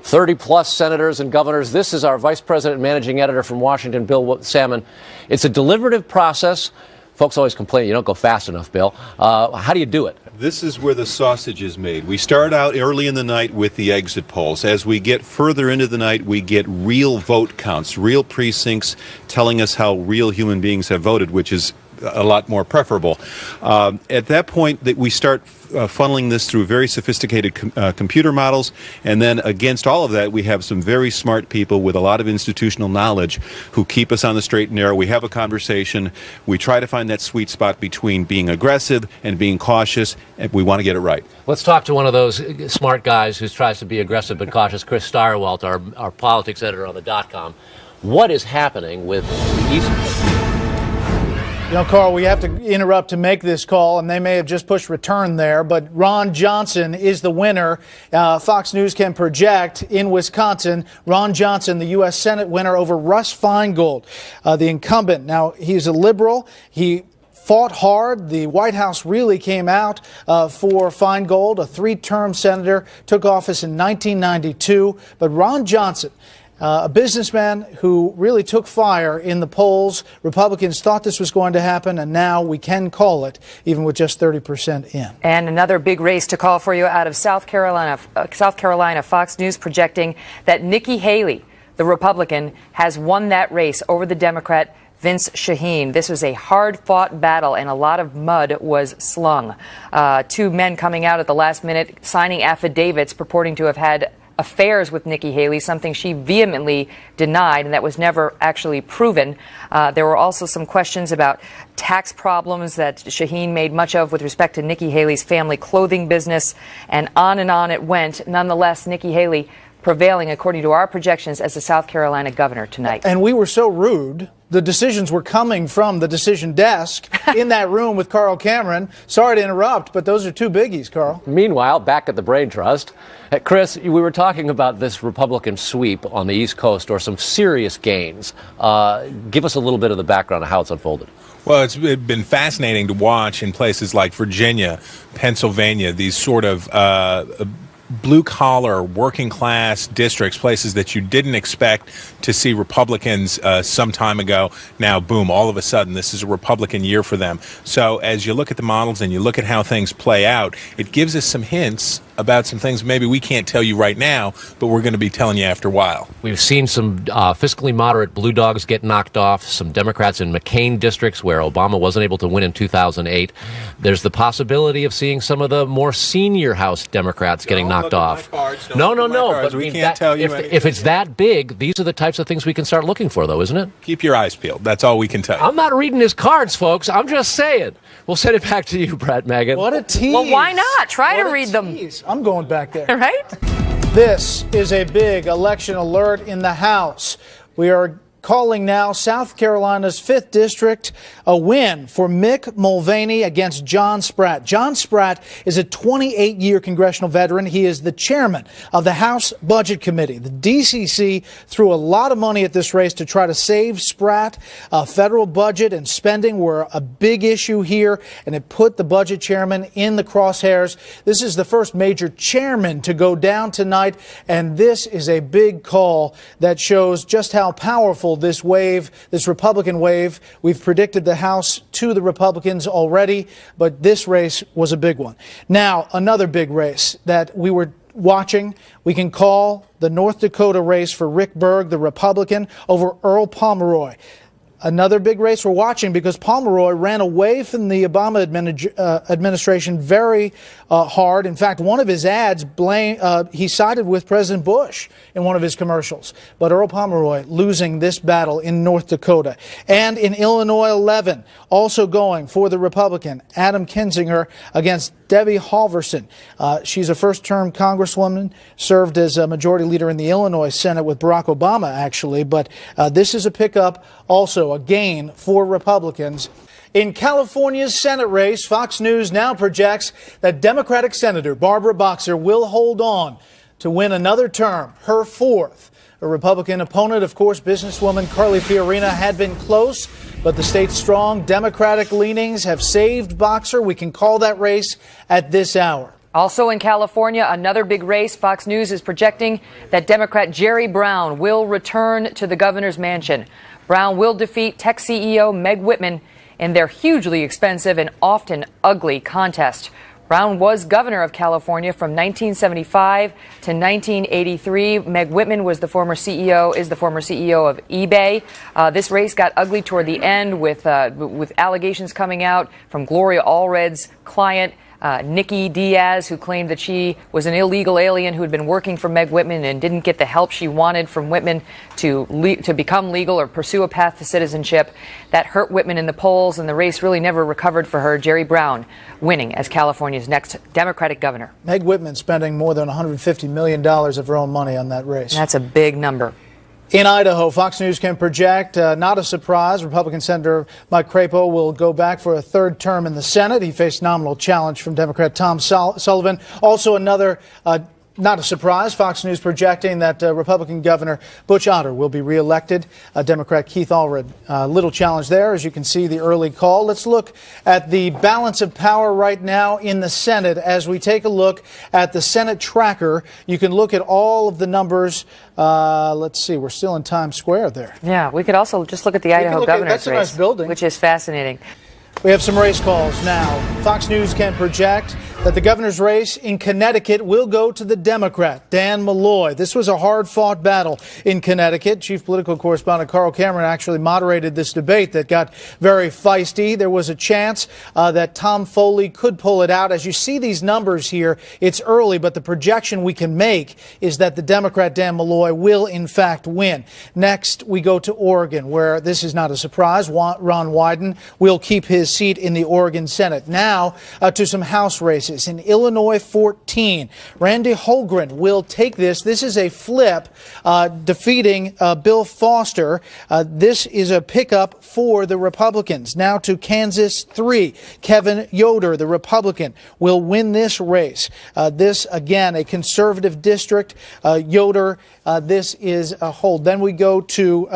30-plus senators and governors. This is our Vice President and Managing Editor from Washington, Bill Salmon. It's a deliberative process. Folks always complain you don't go fast enough, Bill. How do you do it? This is where the sausage is made. We start out early in the night with the exit polls. As we get further into the night, we get real vote counts, real precincts telling us how real human beings have voted, which is a lot more preferable. At that point, that we start funneling this through very sophisticated computer models, and then against all of that, we have some very smart people with a lot of institutional knowledge who keep us on the straight and narrow. We have a conversation. We try to find that sweet spot between being aggressive and being cautious, and we want to get it right. Let's talk to one of those smart guys who tries to be aggressive but cautious, Chris Stirewalt, our politics editor on the .com. What is happening with the East? You know, Carl, we have to interrupt to make this call, and they may have just pushed return there, but Ron Johnson is the winner. Fox News can project in Wisconsin, Ron Johnson, the U.S. Senate winner over Russ Feingold, the incumbent. Now, he's a liberal. He fought hard. The White House really came out for Feingold, a three-term senator, took office in 1992. But Ron Johnson, a businessman who really took fire in the polls. Republicans thought this was going to happen, and now we can call it, even with just 30% in. And another big race to call for you out of South Carolina. Fox News projecting that Nikki Haley, the Republican, has won that race over the Democrat Vince Shaheen. This was a hard-fought battle, and a lot of mud was slung. Two men coming out at the last minute, signing affidavits purporting to have had affairs with Nikki Haley, something she vehemently denied, and that was never actually proven. There were also some questions about tax problems that Shaheen made much of with respect to Nikki Haley's family clothing business, and on it went. Nonetheless, Nikki Haley prevailing, according to our projections, as the South Carolina governor tonight. And we were so rude. The decisions were coming from the decision desk in that room with Carl Cameron. Sorry to interrupt, but those are two biggies, Carl. Meanwhile, back at the Brain Trust, Chris, we were talking about this Republican sweep on the East Coast, or some serious gains. Give us a little bit of the background of how it's unfolded. Well, it's been fascinating to watch in places like Virginia, Pennsylvania, these sort of blue-collar, working-class districts, places that you didn't expect to see Republicans some time ago. Now, boom, all of a sudden, this is a Republican year for them. So as you look at the models and you look at how things play out, it gives us some hints about some things maybe we can't tell you right now, but we're going to be telling you after a while. We've seen some fiscally moderate blue dogs get knocked off, some Democrats in McCain districts where Obama wasn't able to win in 2008. There's the possibility of seeing some of the more senior House Democrats getting knocked off. No. But we can't tell you if it's that big, these are the types of things we can start looking for, though, isn't it? Keep your eyes peeled. That's all we can tell you. I'm not reading his cards, folks. I'm just saying. We'll send it back to you, Brett, Megan. What a tease. Well, why not? Try to read them. I'm going back there. Right? This is a big election alert in the House. We are calling now South Carolina's 5th District a win for Mick Mulvaney against John Spratt. John Spratt is a 28-year congressional veteran. He is the chairman of the House Budget Committee. The DCC threw a lot of money at this race to try to save Spratt. Federal budget and spending were a big issue here, and it put the budget chairman in the crosshairs. This is the first major chairman to go down tonight, and this is a big call that shows just how powerful this wave, this Republican wave. We've predicted the House to the Republicans already, but this race was a big one. Now, another big race that we were watching, we can call the North Dakota race for Rick Berg, the Republican, over Earl Pomeroy. Another big race we're watching because Pomeroy ran away from the Obama administration very hard. In fact, one of his ads, he sided with President Bush in one of his commercials. But Earl Pomeroy losing this battle in North Dakota. And in Illinois 11, also going for the Republican, Adam Kinzinger against Debbie Halverson. She's a first-term congresswoman, served as a majority leader in the Illinois Senate with Barack Obama, actually. But this is a pickup, also a gain for Republicans. In California's Senate race, Fox News now projects that Democratic Senator Barbara Boxer will hold on to win another term, her 4th. A Republican opponent, of course, businesswoman Carly Fiorina, had been close, but the state's strong Democratic leanings have saved Boxer. We can call that race at this hour. Also in California, another big race. Fox News is projecting that Democrat Jerry Brown will return to the governor's mansion. Brown will defeat tech CEO Meg Whitman in their hugely expensive and often ugly contest. Brown was governor of California from 1975 to 1983. Meg Whitman is the former CEO of eBay. This race got ugly toward the end with allegations coming out from Gloria Allred's client, Nikki Diaz, who claimed that she was an illegal alien who had been working for Meg Whitman and didn't get the help she wanted from Whitman to become legal or pursue a path to citizenship. That hurt Whitman in the polls, and the race really never recovered for her. Jerry Brown winning as California's next Democratic governor. Meg Whitman spending more than $150 million of her own money on that race. That's a big number. In Idaho, Fox News can project, not a surprise, Republican Senator Mike Crapo will go back for a 3rd term in the Senate. He faced nominal challenge from Democrat Tom Sullivan. Also another not a surprise, Fox News projecting that Republican Governor Butch Otter will be reelected. Democrat Keith Allred, little challenge there, as you can see the early call. Let's look at the balance of power right now in the Senate. As we take a look at the Senate tracker, you can look at all of the numbers. Let's see, we're still in Times Square there. Yeah, we could also just look at the Idaho governor's that's a nice race, building, which is fascinating. We have some race calls now. Fox News can project that the governor's race in Connecticut will go to the Democrat, Dan Malloy. This was a hard-fought battle in Connecticut. Chief political correspondent Carl Cameron actually moderated this debate that got very feisty. There was a chance that Tom Foley could pull it out. As you see these numbers here, it's early, but the projection we can make is that the Democrat, Dan Malloy, will in fact win. Next, we go to Oregon, where this is not a surprise. Ron Wyden will keep his seat in the Oregon Senate. Now to some House races. races. In Illinois, 14. Randy Holgren will take this. This is a flip, defeating Bill Foster. This is a pickup for the Republicans. Now to Kansas, 3. Kevin Yoder, the Republican, will win this race. This, again, a conservative district. Yoder, this is a hold. Then we go to,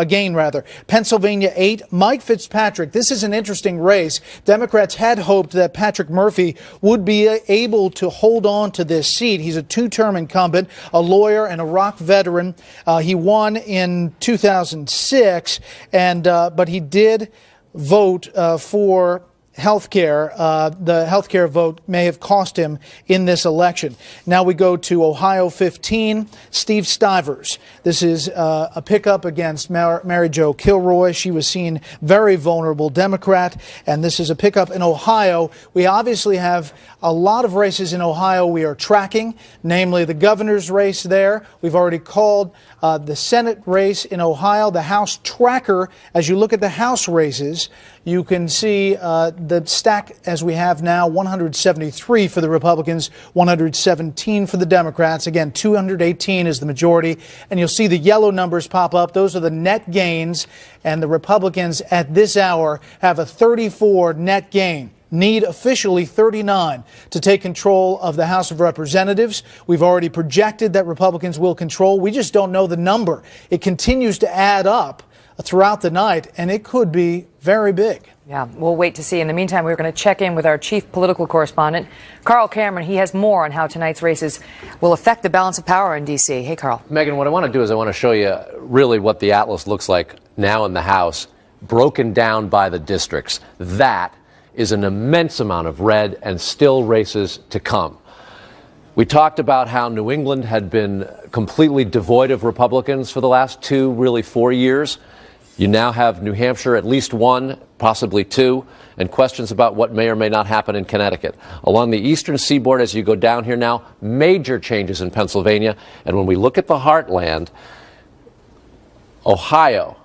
Pennsylvania 8. Mike Fitzpatrick. This is an interesting race. Democrats had hoped that Patrick Murphy would be able to hold on to this seat. He's a two-term incumbent, a lawyer and a Iraq veteran. He won in 2006, but he did vote for health care. The health care vote may have cost him in this election. Now we go to Ohio 15, Steve Stivers. This is a pickup against Mary Jo Kilroy. She was seen very vulnerable Democrat, and this is a pickup in Ohio. We obviously have a lot of races in Ohio we are tracking, namely the governor's race there. We've already called the Senate race in Ohio, the House tracker. As you look at the House races, you can see the stack as we have now, 173 for the Republicans, 117 for the Democrats. Again, 218 is the majority. And you'll see the yellow numbers pop up. Those are the net gains. And the Republicans at this hour have a 34 net gain. Need officially 39 to take control of the House of Representatives. We've already projected that Republicans will control. We just don't know the number. It continues to add up throughout the night, and it could be very big. Yeah, we'll wait to see. In the meantime, we're going to check in with our chief political correspondent, Carl Cameron. He has more on how tonight's races will affect the balance of power in D.C. Hey, Carl. Megan, what I want to do is I want to show you really what the atlas looks like now in the House, broken down by the districts. That is an immense amount of red and still races to come. We talked about how New England had been completely devoid of Republicans for the last 2, really 4 years. You now have New Hampshire, at least 1, possibly 2, and questions about what may or may not happen in Connecticut. Along the eastern seaboard, as you go down here now, major changes in Pennsylvania. And when we look at the heartland, Ohio,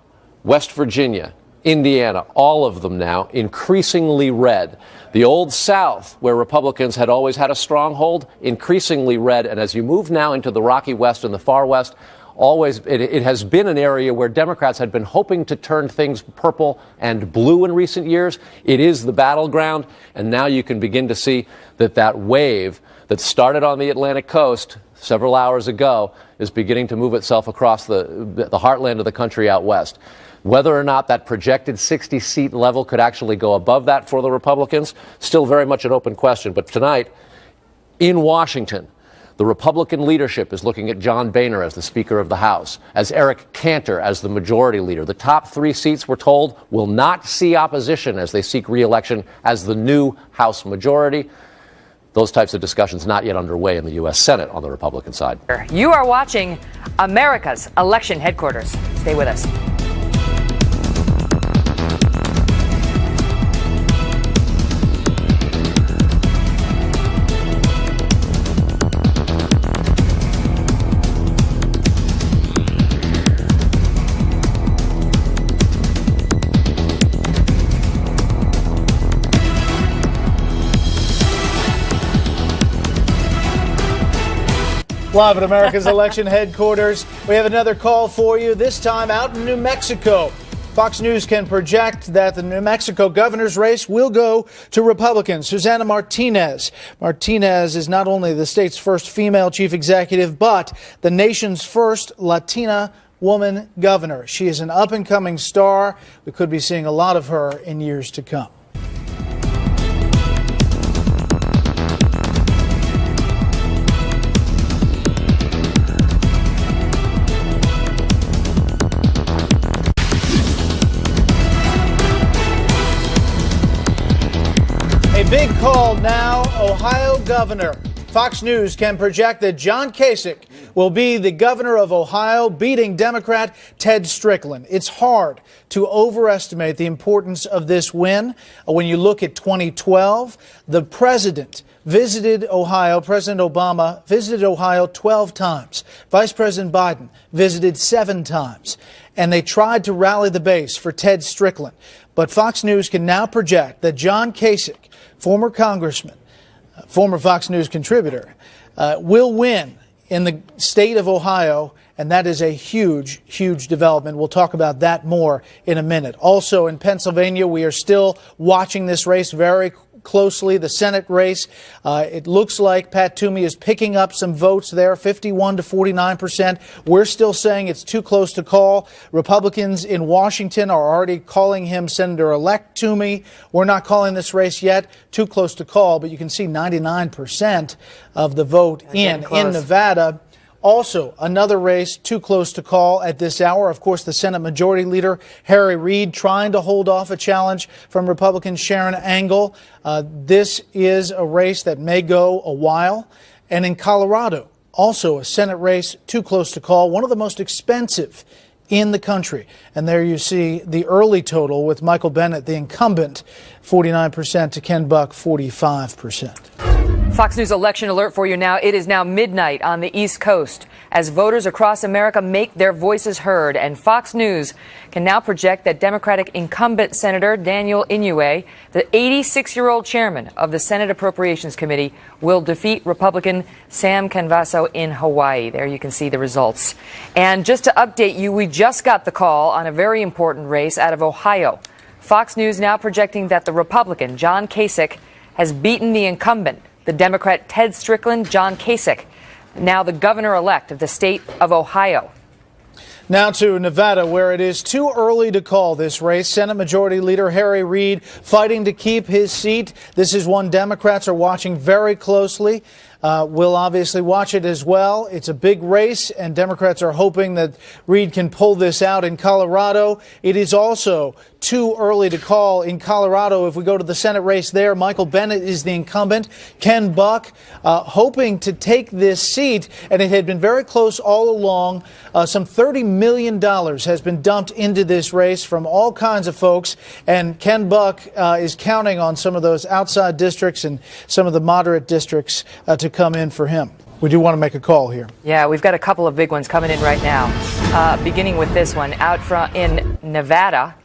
West Virginia, Indiana, all of them now increasingly red. The Old South, where Republicans had always had a stronghold, increasingly red. And as you move now into the Rocky West and the far West, it has been an area where Democrats had been hoping to turn things purple and blue in recent years. It is the battleground, and now you can begin to see that wave that started on the Atlantic coast several hours ago is beginning to move itself across the heartland of the country out west. Whether or not that projected 60-seat level could actually go above that for the Republicans, still very much an open question. But tonight, in Washington, the Republican leadership is looking at John Boehner as the Speaker of the House, as Eric Cantor as the Majority Leader. The top 3 seats, we're told, will not see opposition as they seek re-election as the new House majority. Those types of discussions not yet underway in the U.S. Senate on the Republican side. You are watching America's Election Headquarters. Stay with us. Live at America's Election Headquarters, we have another call for you, this time out in New Mexico. Fox News can project that the New Mexico governor's race will go to Republicans. Susana Martinez. Martinez is not only the state's first female chief executive, but the nation's first Latina woman governor. She is an up-and-coming star. We could be seeing a lot of her in years to come. A big call now, Ohio governor. Fox News can project that John Kasich will be the governor of Ohio, beating Democrat Ted Strickland. It's hard to overestimate the importance of this win. When you look at 2012, the president visited Ohio. President Obama visited Ohio 12 times. Vice President Biden visited 7 times. And they tried to rally the base for Ted Strickland. But Fox News can now project that John Kasich, former congressman, former Fox News contributor, will win in the state of Ohio, and that is a huge, huge development. We'll talk about that more in a minute. Also in Pennsylvania, we are still watching this race very closely, the Senate race. It looks like Pat Toomey is picking up some votes there, 51 to 49%. We're still saying it's too close to call. Republicans in Washington are already calling him Senator-elect Toomey. We're not calling this race yet. Too close to call, but you can see 99% of the vote in Nevada. Also, another race too close to call at this hour. Of course, the Senate Majority Leader, Harry Reid, trying to hold off a challenge from Republican Sharon Angle. This is a race that may go a while. And in Colorado, also a Senate race too close to call, one of the most expensive in the country. And there you see the early total with Michael Bennet, the incumbent, 49% to Ken Buck, 45%. Fox News election alert for you now. It is now midnight on the East Coast as voters across America make their voices heard. And Fox News can now project that Democratic incumbent Senator Daniel Inouye, the 86-year-old chairman of the Senate Appropriations Committee, will defeat Republican Sam Canvaso in Hawaii. There you can see the results. And just to update you, we just got the call on a very important race out of Ohio. Fox News now projecting that the Republican John Kasich has beaten the incumbent, the Democrat Ted Strickland. John Kasich, now the governor-elect of the state of Ohio. Now to Nevada, where it is too early to call this race. Senate Majority Leader Harry Reid fighting to keep his seat. This is one Democrats are watching very closely. We'll obviously watch it as well. It's a big race, and Democrats are hoping that Reid can pull this out in Colorado. It is also too early to call in Colorado. If we go to the Senate race there, Michael Bennet is the incumbent. Ken Buck hoping to take this seat, and it had been very close all along. Some $30 million has been dumped into this race from all kinds of folks, and Ken Buck is counting on some of those outside districts and some of the moderate districts to come in for him. We do want to make a call here. Yeah, we've got a couple of big ones coming in right now. Beginning with this one out front in Nevada.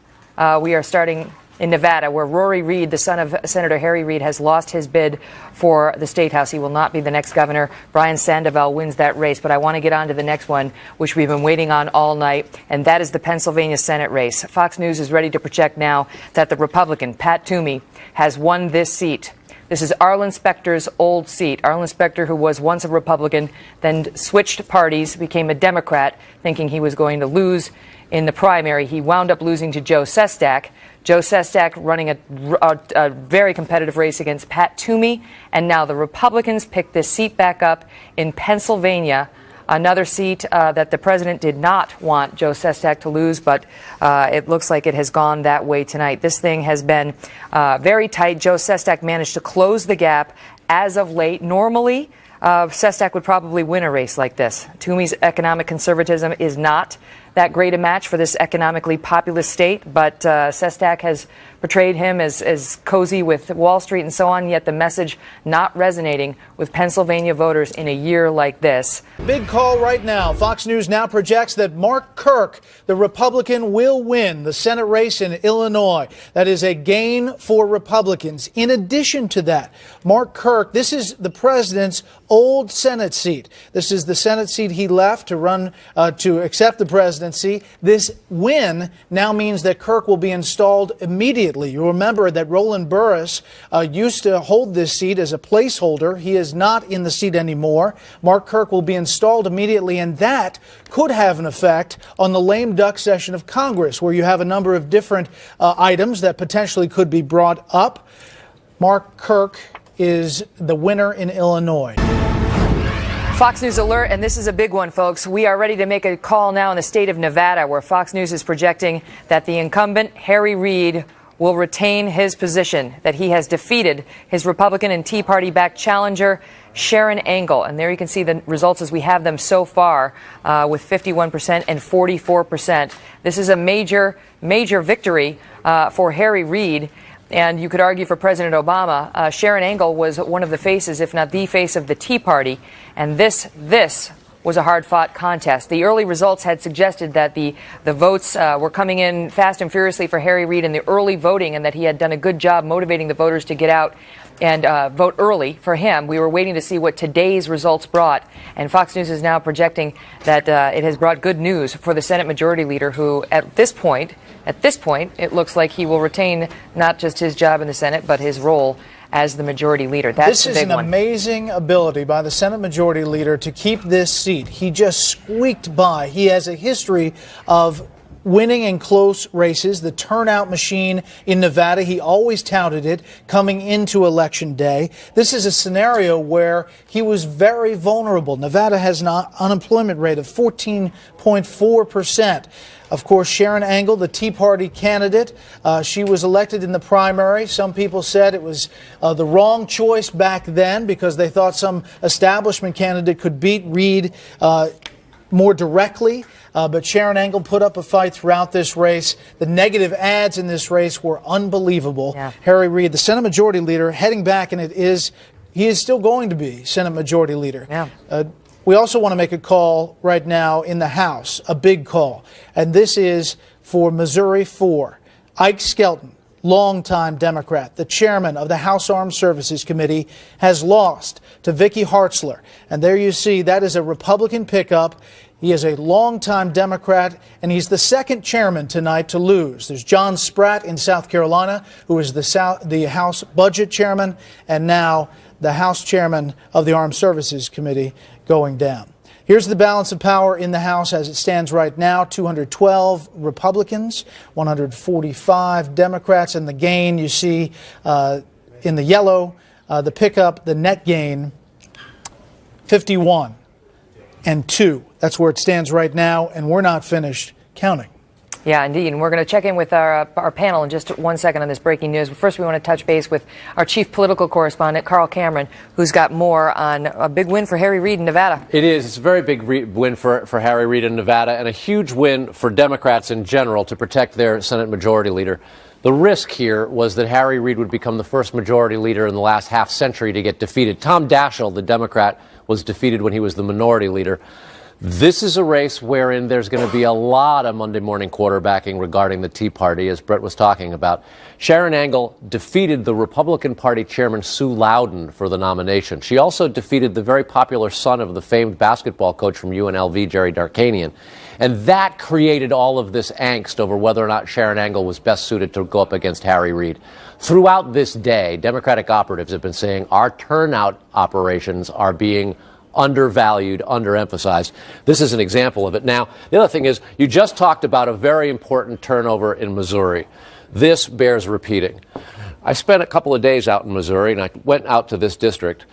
We are starting in Nevada, where Rory Reid, the son of Senator Harry Reid, has lost his bid for the State House. He will not be the next governor. Brian Sandoval wins that race. But I want to get on to the next one, which we've been waiting on all night, and that is the Pennsylvania Senate race. Fox News is ready to project now that the Republican, Pat Toomey, has won this seat. This is Arlen Specter's old seat. Arlen Specter, who was once a Republican, then switched parties, became a Democrat, thinking he was going to lose in the primary. He wound up losing to Joe Sestak. Joe Sestak running a very competitive race against Pat Toomey. And now the Republicans picked this seat back up in Pennsylvania, another seat that the president did not want Joe Sestak to lose, but it looks like it has gone that way tonight. This thing has been very tight. Joe Sestak managed to close the gap as of late. Normally, Sestak would probably win a race like this. Toomey's economic conservatism is not that great a match for this economically populous state, but Sestak has portrayed him as cozy with Wall Street and so on, yet the message not resonating with Pennsylvania voters in a year like this. Big call right now. Fox News now projects that Mark Kirk, the Republican, will win the Senate race in Illinois. That is a gain for Republicans. In addition to that, Mark Kirk, this is the president's old Senate seat. This is the Senate seat he left to run to accept the presidency. This win now means that Kirk will be installed immediately. You remember that Roland Burris used to hold this seat as a placeholder. He is not in the seat anymore. Mark Kirk will be installed immediately, and that could have an effect on the lame duck session of Congress, where you have a number of different items that potentially could be brought up. Mark Kirk is the winner in Illinois. Fox News alert, and this is a big one, folks. We are ready to make a call now in the state of Nevada, where Fox News is projecting that the incumbent, Harry Reid, will retain his position, that he has defeated his Republican and Tea Party-backed challenger, Sharon Angle. And there you can see the results as we have them so far, with 51% and 44%. This is a major, major victory for Harry Reid. And you could argue for President Obama. Sharon Angle was one of the faces, if not the face, of the Tea Party. And this was a hard-fought contest. The early results had suggested that the votes were coming in fast and furiously for Harry Reid in the early voting, and that he had done a good job motivating the voters to get out and vote early for him. We were waiting to see what today's results brought, and Fox News is now projecting that it has brought good news for the Senate Majority Leader, who at this point, it looks like he will retain not just his job in the Senate, but his role as the Majority Leader. That's this is an amazing ability by the Senate Majority Leader to keep this seat. He just squeaked by. He has a history of winning in close races, the turnout machine in Nevada. He always touted it coming into Election Day. This is a scenario where he was very vulnerable. Nevada has an unemployment rate of 14.4%. Of course, Sharon Angle, the Tea Party candidate, she was elected in the primary. Some people said it was the wrong choice back then because they thought some establishment candidate could beat Reid more directly. But Sharon Angle put up a fight throughout this race. The negative ads in this race were unbelievable. Yeah. Harry Reid, the Senate Majority Leader, heading back, and he is still going to be Senate Majority Leader. Yeah. We also want to make a call right now in the House, a big call. And this is for Missouri 4. Ike Skelton, longtime Democrat, the chairman of the House Armed Services Committee, has lost to Vicky Hartzler. And there you see, that is a Republican pickup. He is a longtime Democrat, and he's the second chairman tonight to lose. There's John Spratt in South Carolina, who is the House Budget Chairman, and now the House Chairman of the Armed Services Committee going down. Here's the balance of power in the House as it stands right now. 212 Republicans, 145 Democrats, and the gain you see in the yellow, the pickup, the net gain, 51-2. That's where it stands right now, and we're not finished counting. Yeah, indeed. And we're going to check in with our panel in just 1 second on this breaking news. But first, we want to touch base with our chief political correspondent, Carl Cameron, who's got more on a big win for Harry Reid in Nevada. It is. It's a very big win for Harry Reid in Nevada, and a huge win for Democrats in general to protect their Senate Majority Leader. The risk here was that Harry Reid would become the first Majority Leader in the last half century to get defeated. Tom Daschle, the Democrat, was defeated when he was the Minority Leader. This is a race wherein there's going to be a lot of Monday morning quarterbacking regarding the Tea Party, as Brett was talking about. Sharon Angle defeated the Republican Party chairman Sue Loudon for the nomination. She also defeated the very popular son of the famed basketball coach from UNLV, Jerry Darkanian. And that created all of this angst over whether or not Sharon Angle was best suited to go up against Harry Reid. Throughout this day, Democratic operatives have been saying our turnout operations are being undervalued, underemphasized. This is an example of it. Now, the other thing is, you just talked about a very important turnover in Missouri. This bears repeating. I spent a couple of days out in Missouri, and I went out to this district.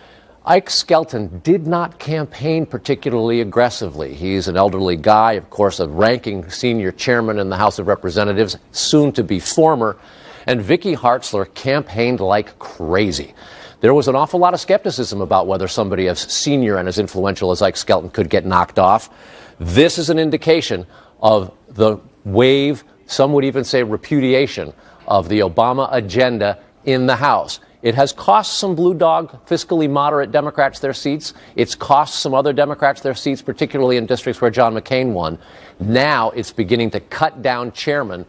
Ike Skelton did not campaign particularly aggressively. He's an elderly guy, of course, a ranking senior chairman in the House of Representatives, soon to be former, and Vicky Hartzler campaigned like crazy. There was an awful lot of skepticism about whether somebody as senior and as influential as Ike Skelton could get knocked off. This is an indication of the wave, some would even say repudiation, of the Obama agenda in the House. It has cost some blue dog, fiscally moderate Democrats their seats. It's cost some other Democrats their seats, particularly in districts where John McCain won. Now it's beginning to cut down chairmen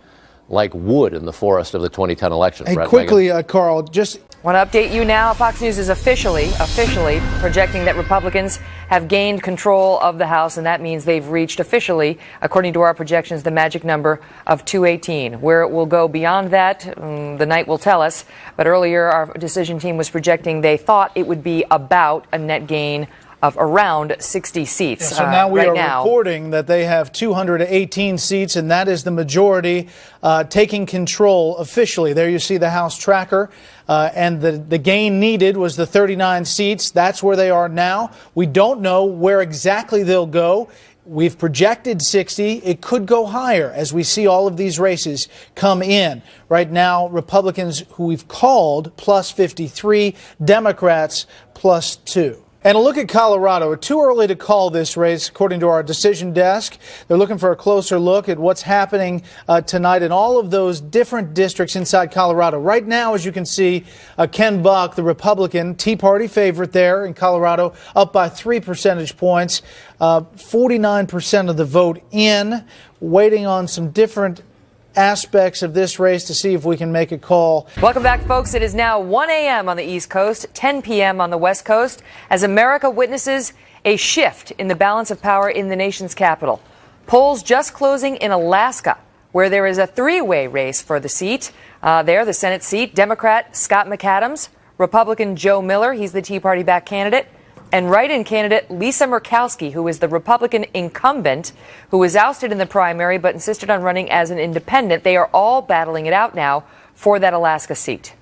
like wood in the forest of the 2010 election. Hey, quickly, Carl, just want to update you now. Fox News is officially projecting that Republicans have gained control of the House, and that means they've reached officially, according to our projections, the magic number of 218. Where it will go beyond that, the night will tell us. But earlier, our decision team was projecting they thought it would be about a net gain of around 60 seats. Yeah, so now we are reporting that they have 218 seats, and that is the majority taking control officially. There you see the House tracker, and the gain needed was the 39 seats. That's where they are now. We don't know where exactly they'll go. We've projected 60. It could go higher as we see all of these races come in. Right now, Republicans, who we've called, plus 53, Democrats, plus 2. And a look at Colorado. Too early to call this race, according to our decision desk. They're looking for a closer look at what's happening tonight in all of those different districts inside Colorado. Right now, as you can see, Ken Buck, the Republican Tea Party favorite there in Colorado, up by 3 percentage points. 49% of the vote in, waiting on some different aspects of this race to see if we can make a call. Welcome back, folks. It is now 1 a.m. on the East Coast, 10 p.m. on the West Coast, as America witnesses a shift in the balance of power in the nation's capital. Polls just closing in Alaska, where there is a three-way race for the seat. The Senate seat, Democrat Scott McAdams, Republican Joe Miller, he's the Tea Party-backed candidate, and write-in candidate Lisa Murkowski, who is the Republican incumbent, who was ousted in the primary but insisted on running as an independent. They are all battling it out now for that Alaska seat.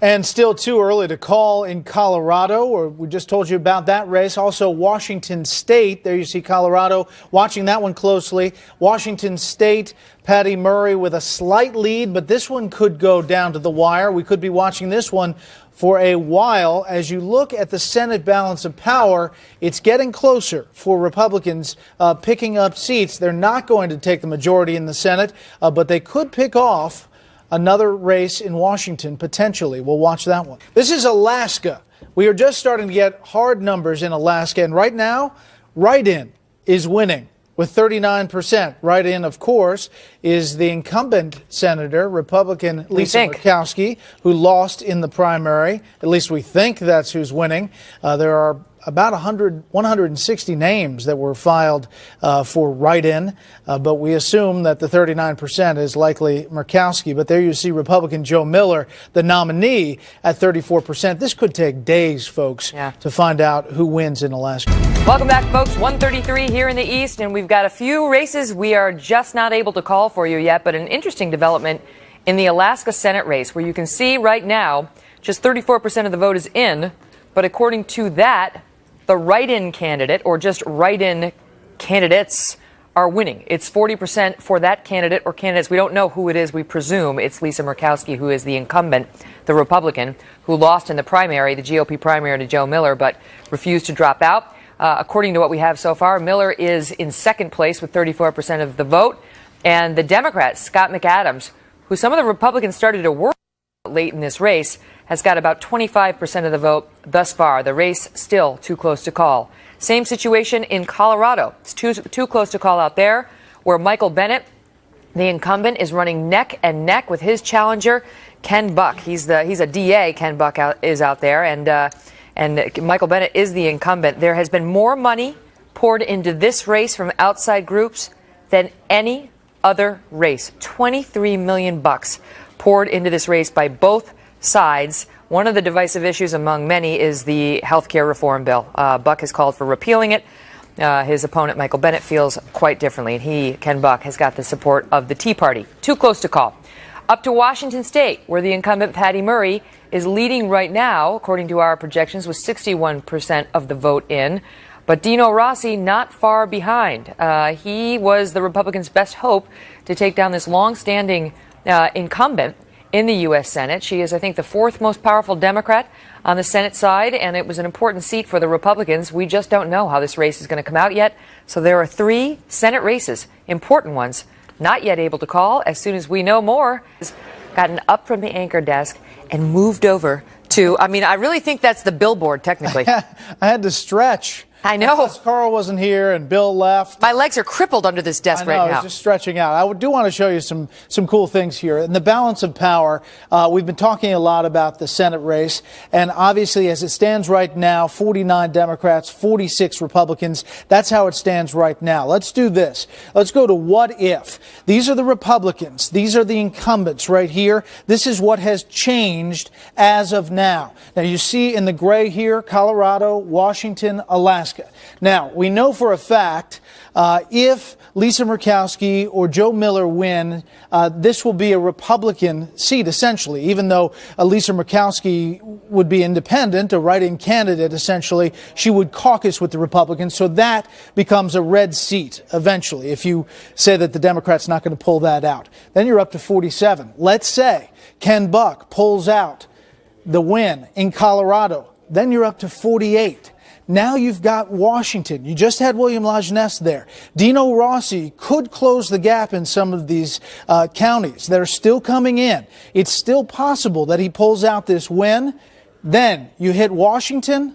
And still too early to call in Colorado, or we just told you about that race. Also, Washington State. There you see Colorado, watching that one closely. Washington State, Patty Murray with a slight lead, but this one could go down to the wire. We could be watching this one for a while. As you look at the Senate balance of power, it's getting closer for Republicans picking up seats. They're not going to take the majority in the Senate, but they could pick off another race in Washington, potentially. We'll watch that one. This is Alaska. We are just starting to get hard numbers in Alaska, and right now, write-in is winning with 39%. Write-in, of course, is the incumbent senator, Republican Lisa Murkowski, who lost in the primary. At least we think that's who's winning. There are about 160 names that were filed for write-in, but we assume that the 39% is likely Murkowski. But there you see Republican Joe Miller, the nominee, at 34%. This could take days, folks, to find out who wins in Alaska. Welcome back, folks. 1:33 here in the East, and we've got a few races we are just not able to call for you yet, but an interesting development in the Alaska Senate race, where you can see right now just 34% of the vote is in, but according to that, the write-in candidate, or just write-in candidates, are winning. It's 40% for that candidate or candidates. We don't know who it is. We presume it's Lisa Murkowski, who is the incumbent, the Republican, who lost in the primary, the GOP primary, to Joe Miller, but refused to drop out. According to what we have so far, Miller is in second place with 34% of the vote. And the Democrat, Scott McAdams, who some of the Republicans started to worry late in this race, has got about 25% of the vote thus far. The race still too close to call. Same situation in Colorado. It's too close to call out there, where Michael Bennet, the incumbent, is running neck and neck with his challenger, Ken Buck. He's a DA. Ken Buck is out there, and Michael Bennet is the incumbent. There has been more money poured into this race from outside groups than any other race. $23 million poured into this race by both sides. One of the divisive issues among many is the health care reform bill. Buck has called for repealing it. His opponent, Michael Bennet, feels quite differently, and Ken Buck, has got the support of the Tea Party. Too close to call. Up to Washington State, where the incumbent Patty Murray is leading right now, according to our projections, with 61% of the vote in. But Dino Rossi not far behind. He was the Republicans' best hope to take down this long-standing incumbent in the U.S. Senate. She is, I think, the fourth most powerful Democrat on the Senate side, and it was an important seat for the Republicans. We just don't know how this race is going to come out yet. So there are 3 Senate races, important ones, not yet able to call. As soon as we know more, gotten up from the anchor desk and moved over to, I really think that's the billboard, technically. I had to stretch. I know. Because Carl wasn't here and Bill left. My legs are crippled under this desk right now. I was just stretching out. I do want to show you some cool things here. In the balance of power, we've been talking a lot about the Senate race. And obviously, as it stands right now, 49 Democrats, 46 Republicans. That's how it stands right now. Let's do this. Let's go to what if. These are the Republicans. These are the incumbents right here. This is what has changed as of now. Now, you see in the gray here, Colorado, Washington, Alaska. Now, we know for a fact if Lisa Murkowski or Joe Miller win, this will be a Republican seat, essentially, even though Lisa Murkowski would be independent, a write-in candidate, essentially. She would caucus with the Republicans, so that becomes a red seat eventually, if you say that the Democrats not going to pull that out. Then you're up to 47. Let's say Ken Buck pulls out the win in Colorado. Then you're up to 48. Now you've got Washington. You just had William Lajeunesse there. Dino Rossi could close the gap in some of these counties that are still coming in. It's still possible that he pulls out this win. Then you hit Washington,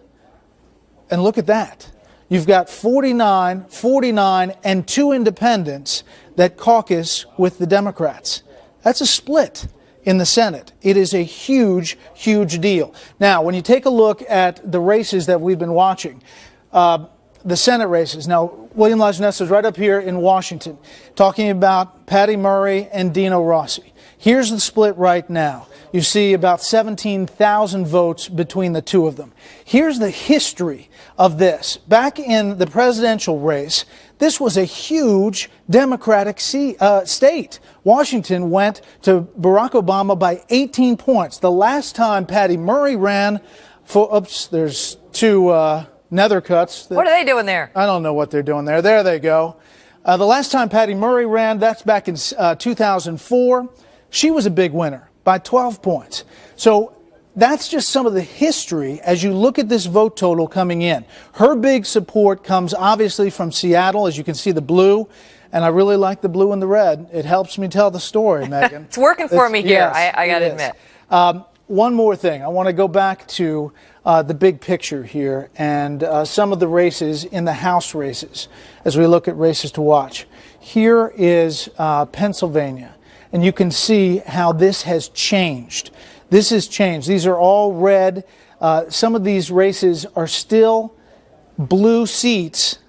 and look at that. You've got 49, 49, and 2 independents that caucus with the Democrats. That's a split in the Senate. It is a huge, huge deal. Now, when you take a look at the races that we've been watching, the Senate races. Now, William Lajeunesse is right up here in Washington talking about Patty Murray and Dino Rossi. Here's the split right now. You see about 17,000 votes between the two of them. Here's the history of this. Back in the presidential race, this was a huge Democratic state. Washington went to Barack Obama by 18 points. The last time Patty Murray ran for, oops, there's 2 nether cuts. What are they doing there? I don't know what they're doing there. There they go. The last time Patty Murray ran, that's back in 2004. She was a big winner by 12 points. So that's just some of the history as you look at this vote total coming in. Her big support comes obviously from Seattle, as you can see the blue, and I really like the blue and the red. It helps me tell the story, Megan. It's working for me here, yes, I got to admit. One more thing. I want to go back to the big picture here and some of the races in the House races as we look at races to watch. Here is Pennsylvania, and you can see how this has changed. This has changed. These are all red. Some of these races are still blue seats.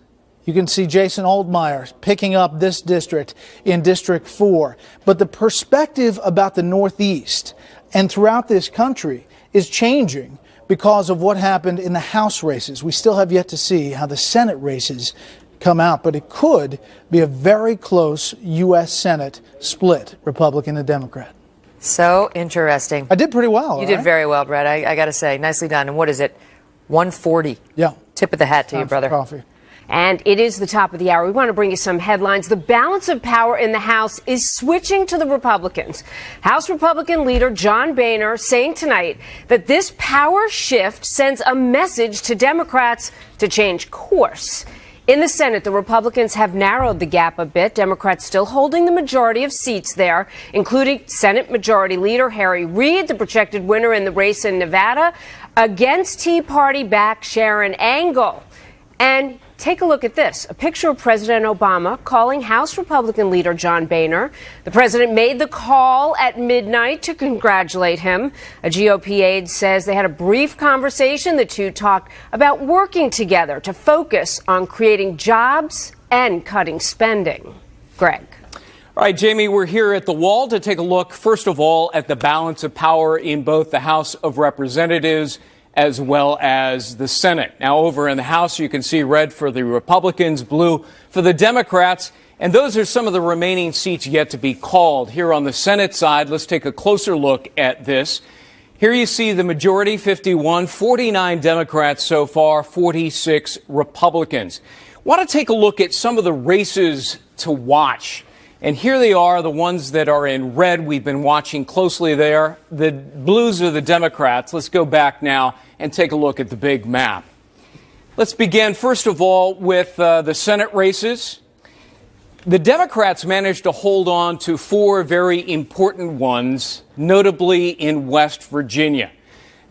You can see Jason Oldmeyer picking up this district in District 4. But the perspective about the Northeast and throughout this country is changing because of what happened in the House races. We still have yet to see how the Senate races come out, but it could be a very close U.S. Senate split, Republican and Democrat. So interesting. I did pretty well. You did very well, Brett. I got to say, nicely done. And what is it? 140. Yeah. Tip of the hat to Time you, brother. for coffee. And it is the top of the hour. We want to bring you some headlines. The balance of power in the House is switching to the Republicans. House Republican leader John Boehner saying tonight that this power shift sends a message to Democrats to change course. In the Senate, the Republicans have narrowed the gap a bit. Democrats still holding the majority of seats there, including Senate Majority Leader Harry Reid, the projected winner in the race in Nevada, against Tea Party-backed Sharon Angle. And take a look at this, a picture of President Obama calling House Republican leader John Boehner. The president made the call at midnight to congratulate him. A GOP aide says they had a brief conversation. The two talked about working together to focus on creating jobs and cutting spending. Greg. All right, Jamie, we're here at the wall to take a look, first of all, at the balance of power in both the House of Representatives as well as the Senate. Now, over in the House, you can see red for the Republicans, blue for the Democrats, and those are some of the remaining seats yet to be called. Here on the Senate side, let's take a closer look at this. Here you see the majority, 51, 49 Democrats so far, 46 Republicans. Want to take a look at some of the races to watch. And here they are, the ones that are in red. We've been watching closely there. The blues are the Democrats. Let's go back now and take a look at the big map. Let's begin, first of all, with the Senate races. The Democrats managed to hold on to 4 very important ones, notably in West Virginia.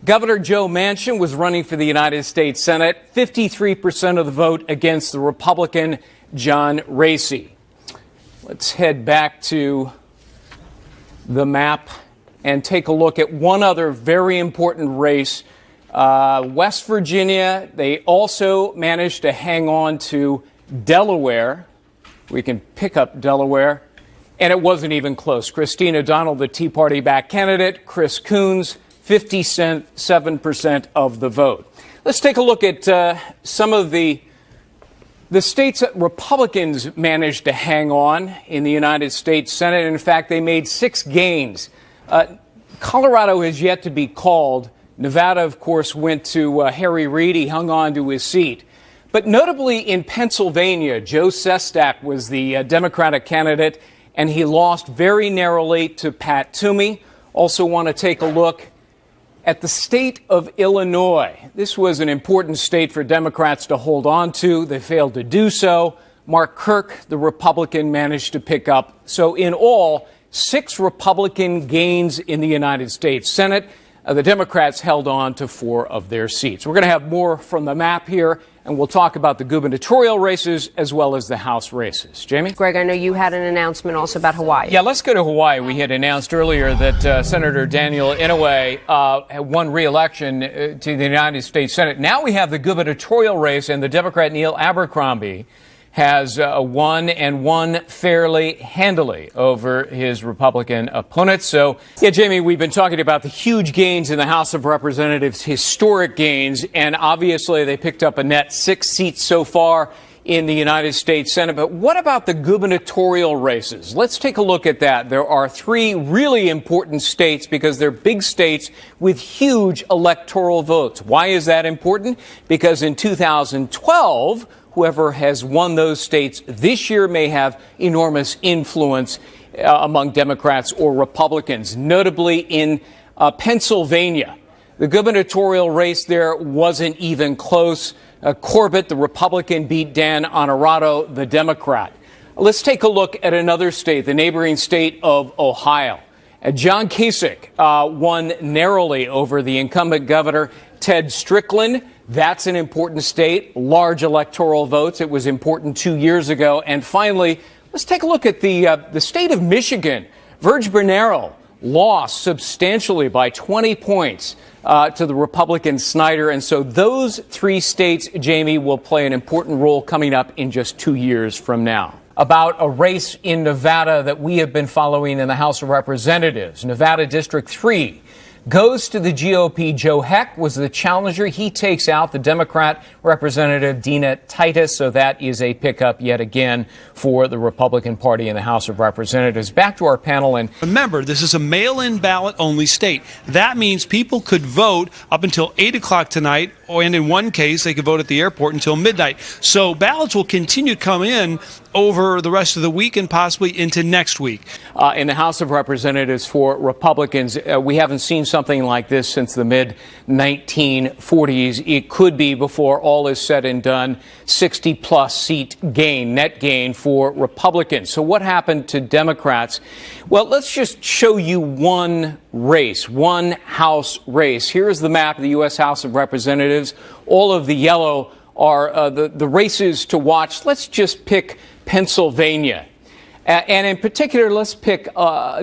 Governor Joe Manchin was running for the United States Senate, 53% of the vote against the Republican John Racey. Let's head back to the map and take a look at one other very important race. West Virginia, they also managed to hang on to Delaware. We can pick up Delaware. And it wasn't even close. Christine O'Donnell, the Tea Party-backed candidate. Chris Coons, 57% of the vote. Let's take a look at some of the states that Republicans managed to hang on in the United States Senate. In fact, they made 6 gains. Colorado has yet to be called. Nevada, of course, went to Harry Reid. He hung on to his seat. But notably in Pennsylvania, Joe Sestak was the Democratic candidate, and he lost very narrowly to Pat Toomey. Also want to take a look at the state of Illinois. This was an important state for Democrats to hold on to. They failed to do so. Mark Kirk, the Republican, managed to pick up. So in all, 6 Republican gains in the United States Senate. The Democrats held on to 4 of their seats. We're going to have more from the map here, and we'll talk about the gubernatorial races as well as the House races. Jamie? Greg, I know you had an announcement also about Hawaii. Yeah, let's go to Hawaii. We had announced earlier that Senator Daniel Inouye won re-election to the United States Senate. Now we have the gubernatorial race, and the Democrat Neil Abercrombie has won fairly handily over his Republican opponents. So, yeah, Jamie, we've been talking about the huge gains in the House of Representatives, historic gains, and obviously they picked up a net 6 seats so far in the United States Senate. But what about the gubernatorial races? Let's take a look at that. There are 3 really important states because they're big states with huge electoral votes. Why is that important? Because in 2012, whoever has won those states this year may have enormous influence among Democrats or Republicans, notably in Pennsylvania. The gubernatorial race there wasn't even close. Corbett, the Republican, beat Dan Honorado, the Democrat. Let's take a look at another state, the neighboring state of Ohio. John Kasich won narrowly over the incumbent governor, Ted Strickland. That's an important state, large electoral votes. It was important 2 years ago. And finally, let's take a look at the state of Michigan. Verge Bernero lost substantially by 20 points to the Republican Snyder. And so those 3 states, Jamie, will play an important role coming up in just 2 years from now. About a race in Nevada that we have been following in the House of Representatives. Nevada District 3 goes to the GOP. Joe Heck was the challenger. He takes out the Democrat Representative Dina Titus. So that is a pickup yet again for the Republican Party in the House of Representatives. Back to our panel. And remember, this is a mail-in ballot only state. That means people could vote up until 8 o'clock tonight, and in one case, they could vote at the airport until midnight. So ballots will continue to come in over the rest of the week and possibly into next week. In the House of Representatives for Republicans, we haven't seen something like this since the mid-1940s. It could be, before all is said and done, 60-plus seat gain, net gain for Republicans. So what happened to Democrats? Well, let's just show you one race, one House race. Here's the map of the U.S. House of Representatives. All of the yellow are the races to watch. Let's just pick Pennsylvania. And in particular, let's pick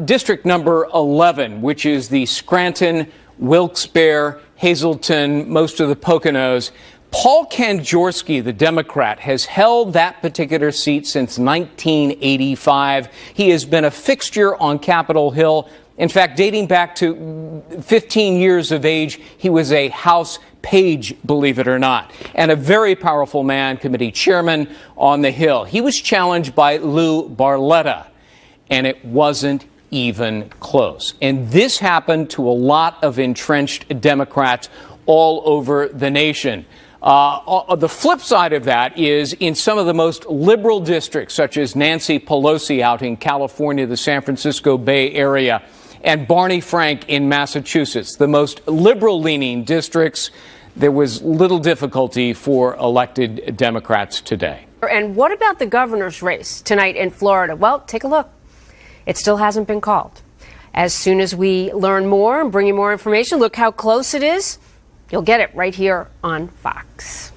district number 11, which is the Scranton, Wilkes-Barre, Hazleton, most of the Poconos. Paul Kanjorski, the Democrat, has held that particular seat since 1985. He has been a fixture on Capitol Hill. In fact, dating back to 15 years of age, he was a House page, believe it or not, and a very powerful man, committee chairman on the Hill. He was challenged by Lou Barletta, and it wasn't even close. And this happened to a lot of entrenched Democrats all over the nation. The flip side of that is in some of the most liberal districts, such as Nancy Pelosi out in California, the San Francisco Bay Area, and Barney Frank in Massachusetts, the most liberal-leaning districts, there was little difficulty for elected Democrats today. And what about the governor's race tonight in Florida? Well, take a look. It still hasn't been called. As soon as we learn more and bring you more information, look how close it is. You'll get it right here on Fox.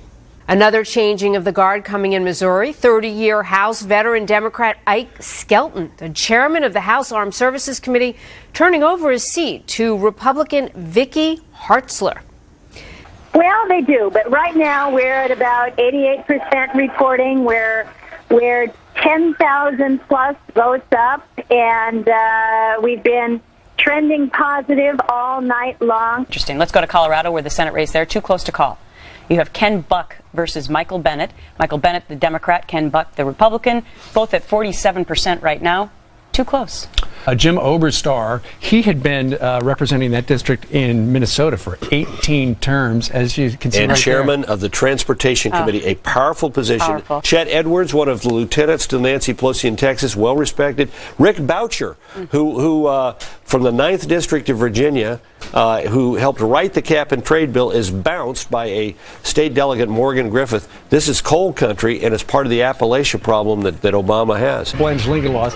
Another changing of the guard coming in Missouri. 30-year House veteran Democrat Ike Skelton, the chairman of the House Armed Services Committee, turning over his seat to Republican Vicky Hartzler. Well, they do, but right now we're at about 88% reporting. We're 10,000 plus votes up, and we've been trending positive all night long. Interesting. Let's go to Colorado, where the Senate race there, too close to call. You have Ken Buck versus Michael Bennet. Michael Bennet, the Democrat, Ken Buck, the Republican, both at 47% right now. Too close. Jim Oberstar, he had been representing that district in Minnesota for 18 terms, as you can see and right chairman there. of the Transportation Committee, a powerful position. Powerful. Chet Edwards, one of the lieutenants to Nancy Pelosi in Texas, well respected. Rick Boucher, who from the 9th District of Virginia, who helped write the cap and trade bill, is bounced by a state delegate, Morgan Griffith. This is coal country, and it's part of the Appalachia problem that Obama has. Blends Lincoln laws.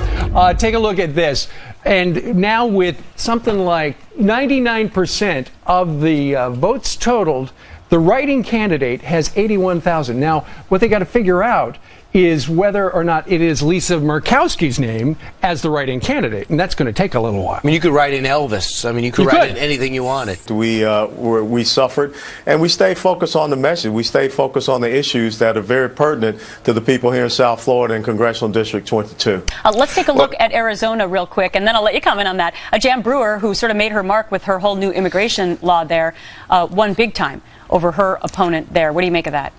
Take a look at this. And now with something like 99% of the votes totaled, the writing candidate has 81,000. Now, what they got to figure out is whether or not it is Lisa Murkowski's name as the writing candidate, and that's going to take a little while. I mean, you could write in Elvis. I mean, you could write in anything you wanted. We suffered, and we stayed focused on the message. We stayed focused on the issues that are very pertinent to the people here in South Florida and Congressional District 22. Let's take a look at Arizona real quick, and then I'll let you comment on that. Jan Brewer, who sort of made her mark with her whole new immigration law there, won big time over her opponent there. What do you make of that?